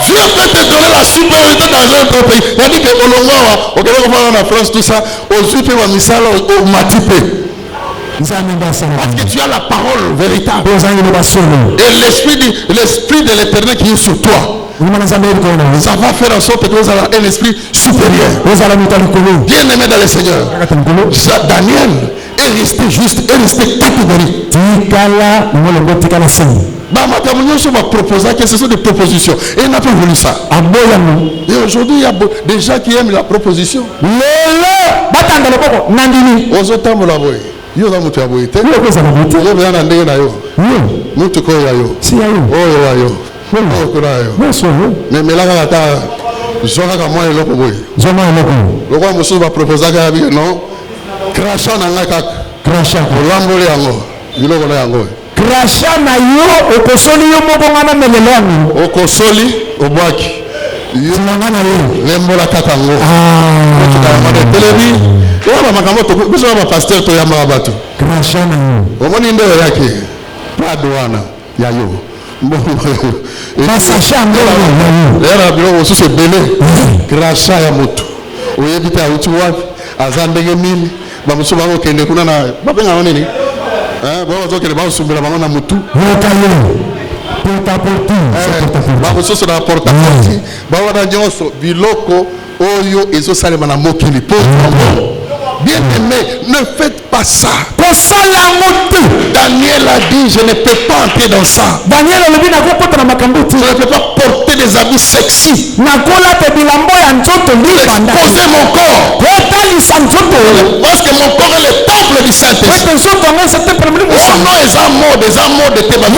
Dieu peut te donner la supériorité dans un autre pays. Il a dit que au Canada, en France, tout ça, aux Upe, au Misala, au Matipé. Parce que tu as la parole véritable. Et l'esprit de l'éternel qui est sur toi. Ça va faire en sorte que vous avez un esprit supérieur. Bien aimé dans le Seigneur. Daniel est resté juste, est resté catégorique. Que ce sont des propositions. Et il n'a pas voulu ça. Et aujourd'hui, il y a des gens qui aiment la proposition. Mais là, Crachat na yo okosoli yo moko ngana meleloni okosoli obwaki yo ngana yo lembola kaka ngo telebi yo ba makambo to biso ba pasteur to yamba bato crachat na yo omoni ndelo yake padwana ya yo masacha ngolo era bilo osusu belé crachat ya moto oyebita uti wapi azandenge mini ba muso bango kende kuna na bapenga nini bon donc les bancs sont bien avant na mutu porte na porte bawana nyonso biloko oyo ezo salema na mokili po bien aimé, ne faites pas ça. Daniel a dit, je ne peux pas entrer dans ça. Je ne peux pas porter des habits sexy. Poser mon corps. Parce que mon corps est le temple du Saint-Esprit. Oh non, les amours de Théba,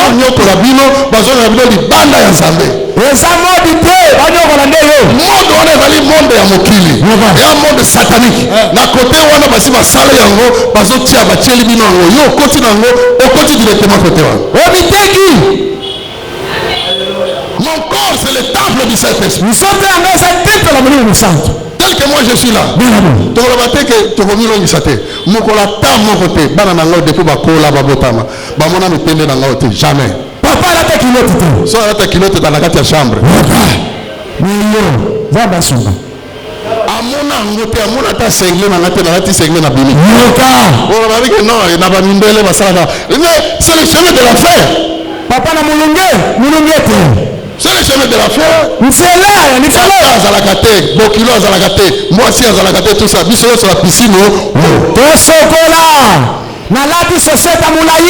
monde ya mokili ya monde satanique na côté wana basi basala yango bazotia batieli bino yango yo okoti nango okoti directement côté wana obiteki. Mon corps c'est le temple du Saint-Esprit. Tel que moi je suis là. Tolobate que tokomilongisa te mokola ta moko te bana nango depuis bakola babotama bamona mitende nango te jamais. Papa la ta kilote te so la ta kilote dans la carte ya chambre. Amona ngote amona ta sengle na ngate na ti sengle na bini. On va dire que non, il n'a pas mindele basala. C'est le chemin de l'enfer. Papa na mulunge te. C'est le chemin de l'enfer. C'est là, ni ça là za la gate, bokilo za la gate, moi si za la gate tout ça, biso sur la piscine. To sokola. Na lati société mulai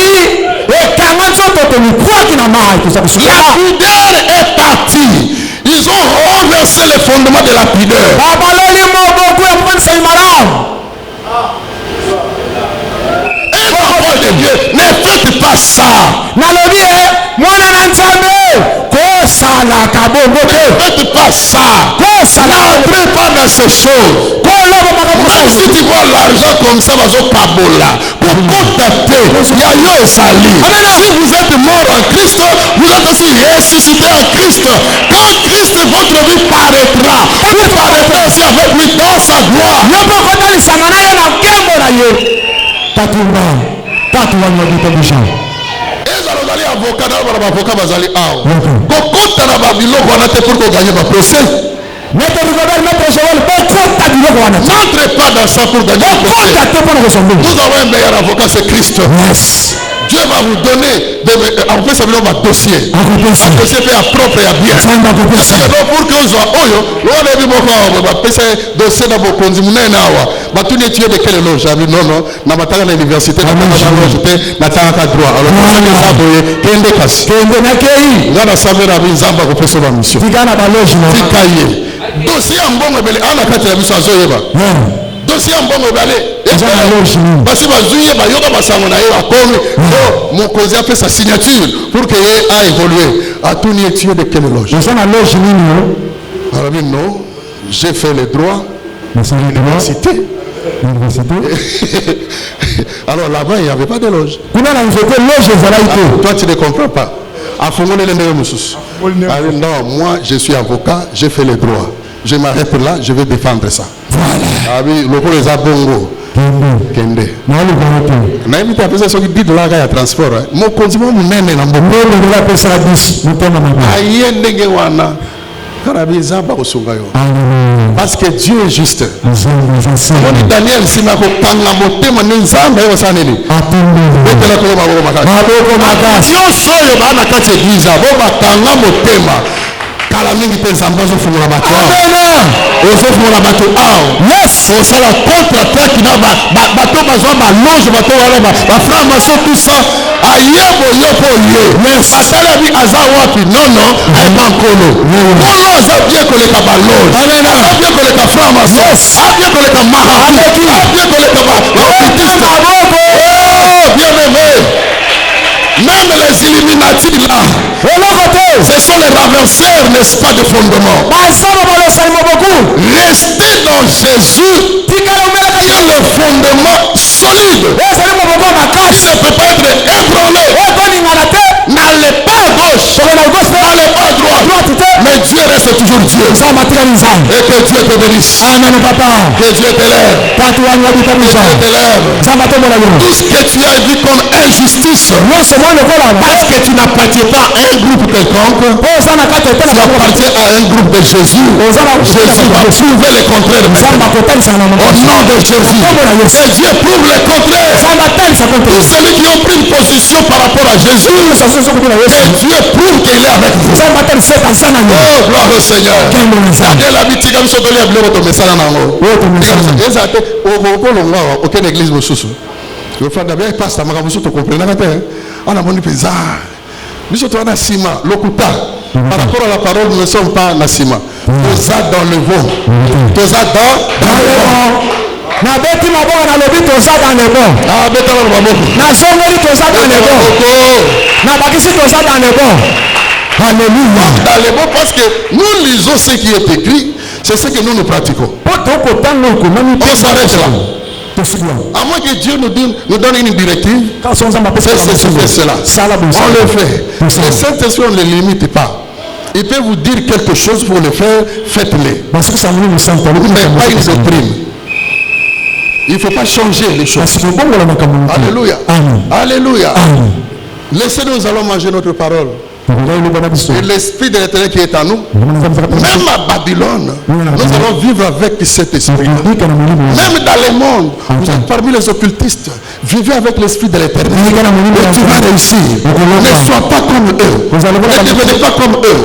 et kanga nzoto to mikwa kina mai tout ça. La pudeur est partie. Ils ont renversé les fondements de la pudeur. Et la parole de Dieu, ne faites pas ça. Ne faites pas ça. N'entrez pas dans ces choses. Même si tu vois l'argent comme ça, pour contacter, si vous êtes mort en Christ, vous êtes aussi ressuscité en Christ. Quand Christ, votre vie paraîtra, vous paraîtrez aussi avec lui dans sa gloire. Avocat avocat bazali aw kokota na babiloko wana te pour gagner ba procès. N'entrez pas dans ça pour gagner le procès. Nous avons un meilleur avocat, c'est Christ. Yes. Dieu va vous donner en fait ça veut dire un dossier. Un dossier fait à propre et à bien. Donc pour que vous soyez dossier dans vos conduits bah tout étudié de quelle loge non non na matanga na université na loge na tanga droit alors ça boye kende kasi kende na kei ngana savera binzamba ko pesa ba mission tigana ba loge no tikaye dossier ambongo bele ana kati ya biso azoyeba dossier ambongo bele parce que bazuye bayoka basango na ye akomi mon cause a fait sa signature pour que a évolué à tout étudié de quelle loge na loge nini alors non j'ai fait les droits l'université. Alors là-bas, il n'y avait pas de loge. Toi, tu ne comprends pas. Non, moi, je suis avocat, j'ai fait les droits. Je m'arrête là, je vais défendre ça. Voilà. Le rôle des abongos. Kende. Na hivi tu apesa soki dit là ya transport. Mo konzimo munene na mbongo la pesa bis mutema mama. Ayende nge wana. Karabiza ba kosunga yo. Parce que Dieu est juste. Quand Daniel sima ko kanga motema ni nzamba yo saneli. Betela ko maboko makati. Maboko makati. Yo soyo bana kati église bo ba kanga motema. Kala mingi pe nzamba zo fungula bato. Amen. Ozo fungula bato ao. Yes. O sala contre attaque na bato bazwa ba loge bato wala ba frama so tout ça. Ayebo yopo ye. Yes. Asala bi azawapi non non ay bankolo. Olo aza bien ko le ka ba loge. Amen. Aza bien ko le ka frama so. Aza bien ko le ka maha. Aza bien ko le ka ba. Oh bien aimé. Même les Illuminati là, ce sont les renverseurs, n'est-ce pas, de fondement. Restez dans Jésus, qui est le fondement solide. Ça ne peut pas être ébranlé. N'allez pas à gauche, n'allez pas à droite, mais Dieu reste toujours Dieu. Et que Dieu te bénisse. Que Dieu te lève. Tout ce que tu as vu comme injustice, parce que tu n'appartiens pas à un groupe quelconque, tu appartiens à un groupe de Jésus. Jésus va prouver le contraire. Au nom de Jésus. Et Dieu prouve le contraire. Tous ceux qui ont pris une position par rapport à Jésus, et Dieu prouve qu'il est avec vous. Oh, gloire au Seigneur. Aucune église ne sous. Le frère d'abord passe à ma vous comprenez la terre. On a mon paysan. Nous sommes en Nassima, l'Okuta. Par rapport à la parole, nous ne sommes pas en Nassima. Nous sommes dans le vent. Nous sommes dans le vent. Na beti maboko na lobi toza dans le bon. Ah beta na maboko. Na songoli toza dans le bon. Na bakisi toza dans le bon. Alléluia. Dans le bon parce que nous lisons ce qui est écrit, c'est ce que nous pratiquons. On s'arrête là. À moins que Dieu nous donne une directive, c'est cela. On le fait. Le Saint-Esprit ne le limite pas. Il peut vous dire quelque chose pour le faire, faites-le. Mais pas une prime. Il ne faut pas changer les choses. Alléluia. Alléluia. Laissez-nous, nous allons manger notre parole. Et l'esprit de l'Éternel qui est en nous, même à Babylone, nous allons vivre avec cet esprit. Même dans le monde, vous êtes parmi les occultistes, vivez avec l'esprit de l'Éternel. Et tu vas réussir. Ne sois pas comme eux. Ne devenez pas comme eux.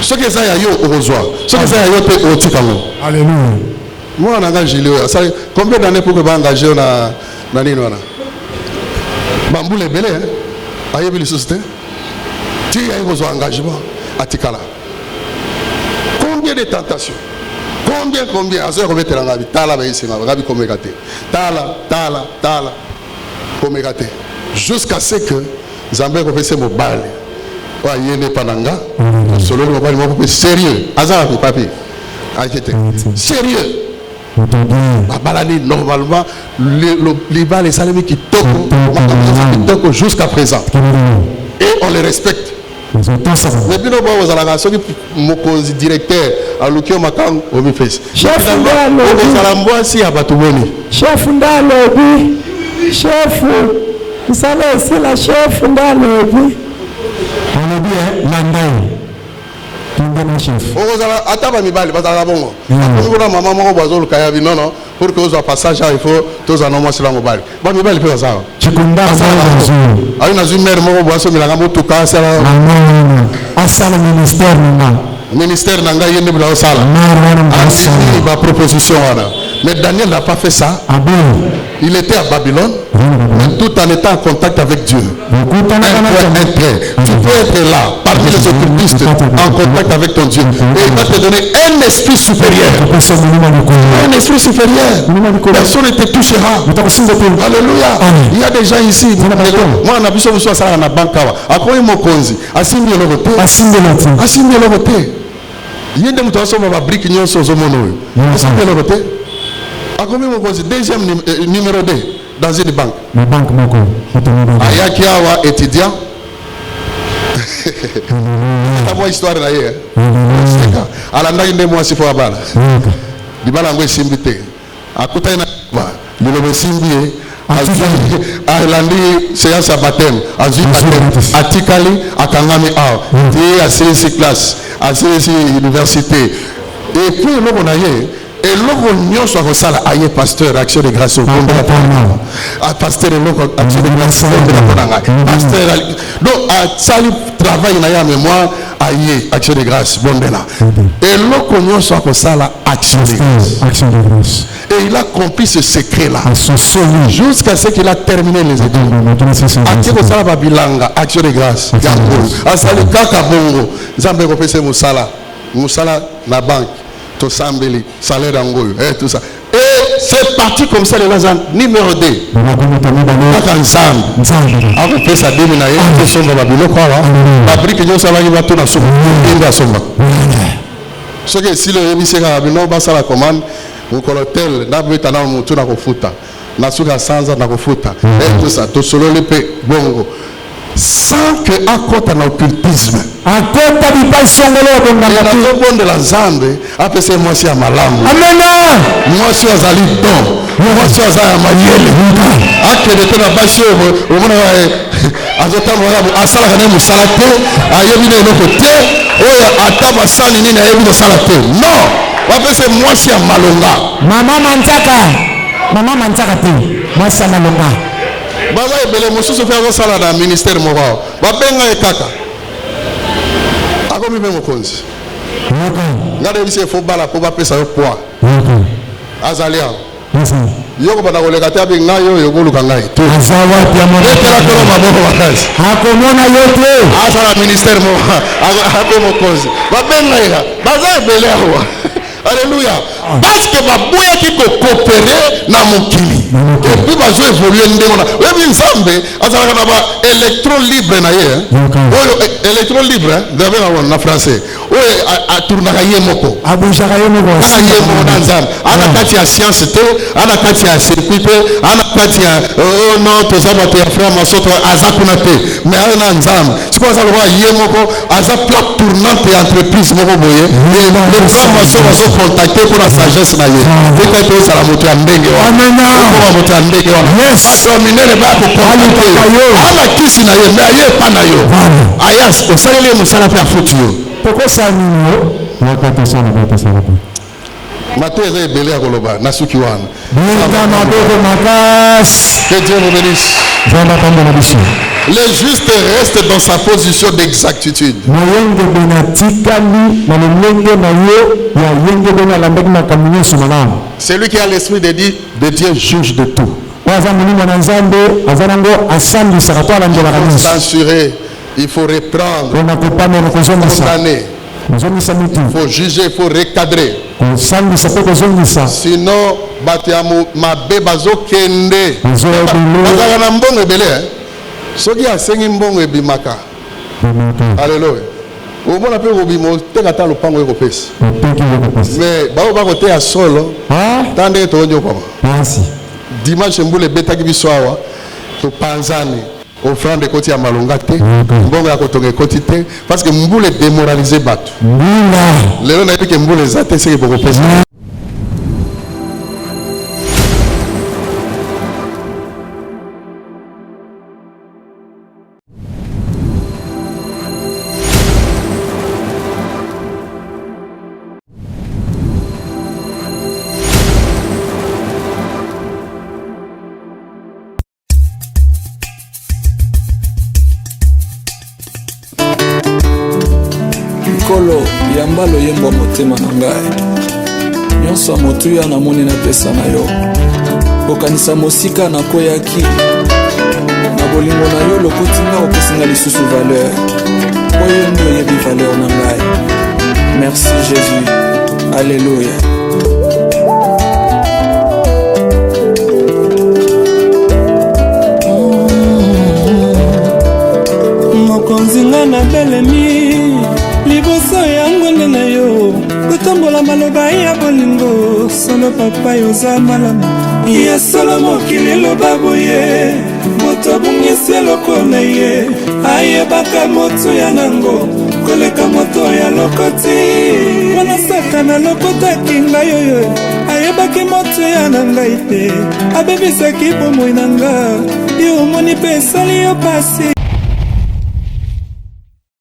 Ce que ça y a eu au revoir, ce que ça y a eu au Tikamo. Alléluia. Moi, on engage Gilio. Combien d'années pour que vous engagez dans Ninoana? Bambou les belés, hein? Aïe, les sociétés. Tu as eu vos engagements à Tikala. Combien de tentations? Combien? À ce moment-là, tu as dit, Tala, Gabi, Komegate. Tala, Komegate. Jusqu'à ce que Zambé refait mon bal. Yéné Pananga, solo le mobile mobile sérieux. Azar papi. Sérieux. Balani normalement les balles et salami qui toquent jusqu'à présent. Et on les respecte. Mais bien au bas aux qui mon directeur à l'Ukio Makang au Mifes. Chef Ndalo. Si à Batuboni. Chef Ndalo. Chef. Vous savez c'est la chef Ndalo. On a dit Landai. Attends, mibali, parce que bon. Pour maman, mon boiseau, le non, non. Pour que vous ayez passage, il faut tous en nommer sur la mobile. Bon, mibali, peut ça. Tu connais ça. Ah, une azul mère, mon boiseau, mais la gamme tout cas, c'est là. Ah, ça, le ministère, non. Ministère n'a rien de la salle. Il va proposition. Mais Daniel n'a pas fait ça. Il était à Babylone, mais tout en étant en contact avec Dieu. Tu peux être là, parmi les occultistes, en contact avec ton Dieu. Et il va te donner un esprit supérieur. Un esprit supérieur. Personne ne te touchera. Alléluia. Il y a des gens ici. Moi, on a vu ça dans la banque. À quoi il m'a conduit? Asimbi le voté. Asimbi le voté. Il y a des gens qui ont briques sur le monde. Asimbi le voté. À combien mon conseil deuxième numéro 2 dans une banque. La banque moko. Ayakiawa étudiant. Ta moi histoire là hier. Alanda inde moi si faut abala. Dibala ngwe simbite. Akuta ina ba. Lelo simbié. Alandi séance à baptême. Azui baptême. Atikali akangami a. Ti à CC classe. À CC université. Et puis le bonaye. Et l'homme n'y soit que ça, aïe pasteur, action de grâce au monde de la parole. Pasteur, action de grâce au monde de la parole. Pasteur, donc, salut, travail, n'a mémoire, aïe, action de grâce, bon de là. Et l'homme n'y soit que ça, action de grâce. Et il a compris ce secret-là. Jusqu'à ce qu'il a terminé les études. Action de ça, Babilanga, action de grâce. Asali, Kaka Bongo, Zambé, Kopese, Moussala, Moussala, la banque. Sambeli, salaire d'angoyo, et tout ça. Et c'est parti comme ça, les Lazan, numéro 2. On fait ça, déminayer, on fait ça, Babylone, quoi, la brique, nous savons qu'il va tout dans son ce que si le révisé à Babylone, va ça la commande, ou qu'on l'hôtel, n'a pas été dans le tout dans le foot, n'a pas sans dans le foot, et tout ça, tout solo le paix, bongo. Sans que à côté d'un occultisme. À côté du pas songolo comme dans la bonne de la Zambie, après c'est moi si à Malam. Amen. Moi si à Zalidon, moi si à Zamayel. À que de la base au monde à Zotam à Salakane Moussalate, à Yabine de côté, ou à Tabassan ni na Yabine Salate. Non, après c'est moi si à Malonga. Maman Mantaka, moi si à Malonga. Baba ebele mosusu fe akosala na ministère moko babenga ye kaka akomi mpe mokonzi nga debi se fo bala mpo bapesa yo poids azali awa yo kobanda koleka te abe ngai oyo koluka ngai etela tolo maboko makasi akomona yo te asala ministère moko ape mokonzi babenga ye ka baza ebele awa alléluia parce que baboyaki kokopere na mokili epuis bazo évolue ndenge wana oyebi nzambe azalaka na baélectron libre na ye oyo électron libre zabenga na français oyo atournaka ye moko abujaka ye moko ye moko na nzambe ana kati ya science te ana kati ya circuit te ana kati ya non toza bato ya frère masoto aza kuna te mais aza na nzambe sikoyo aza lokola ye moko aza plaque tournante ya entreprise moko boye le frère masoto azocontacte mpona sagesse na ye eka te osala moto ya ndenge wana moto ya ndenge wana bato minene bakokontakte ana kisi na ye me aye epa na yo aya osaleli ye mosala mpe afuti yo tokosala nini yo nakatosala batosala mpe mato eza ebele ya koloba na suki wana que Dieu vous bénisse. Le juste reste dans sa position d'exactitude. Celui qui a l'esprit de Dieu juge de tout. Censurer, il faut reprendre, condamner. Il faut juger, il faut recadrer. Sinon, mabe bazokende. Bazaka na mbongo ebele. Soki asengi mbongo ebimaka. Alléluia. Omona pe obimo teka ta lopango ekopesa. Mais bao bako te ya solo. Tande to nyo koma. Merci. Dimanche mbule betaki biso awa to panzani. Offrande koti ya malonga te mbongo ya kotonga koti te parce que mbule démoraliser bato lelo na yebike mbule za te seki boko pesa yamba loyembo motema na ngai nyonso motuya namoni napesa na yo kokanisa mosika nakoyaki na bolingo na yo lokotinga opesinga lisusu valeur oyo nde oyebi valeur na ngai. Merci Jésus, alléluia. mokonzinga na belemi liboso yango nde na yo kotambola maloba ya bolingo solo papa yoza malamu ya solo mokili eloba boye moto abungisi eloko na ye ayebaka moto ya nango koleka moto ya lokoti wana saka na lokotaki ngai oyo ayebaki moto ya na ngai te abebisaki bomoi na nga yo omoni mpe esali yo pasi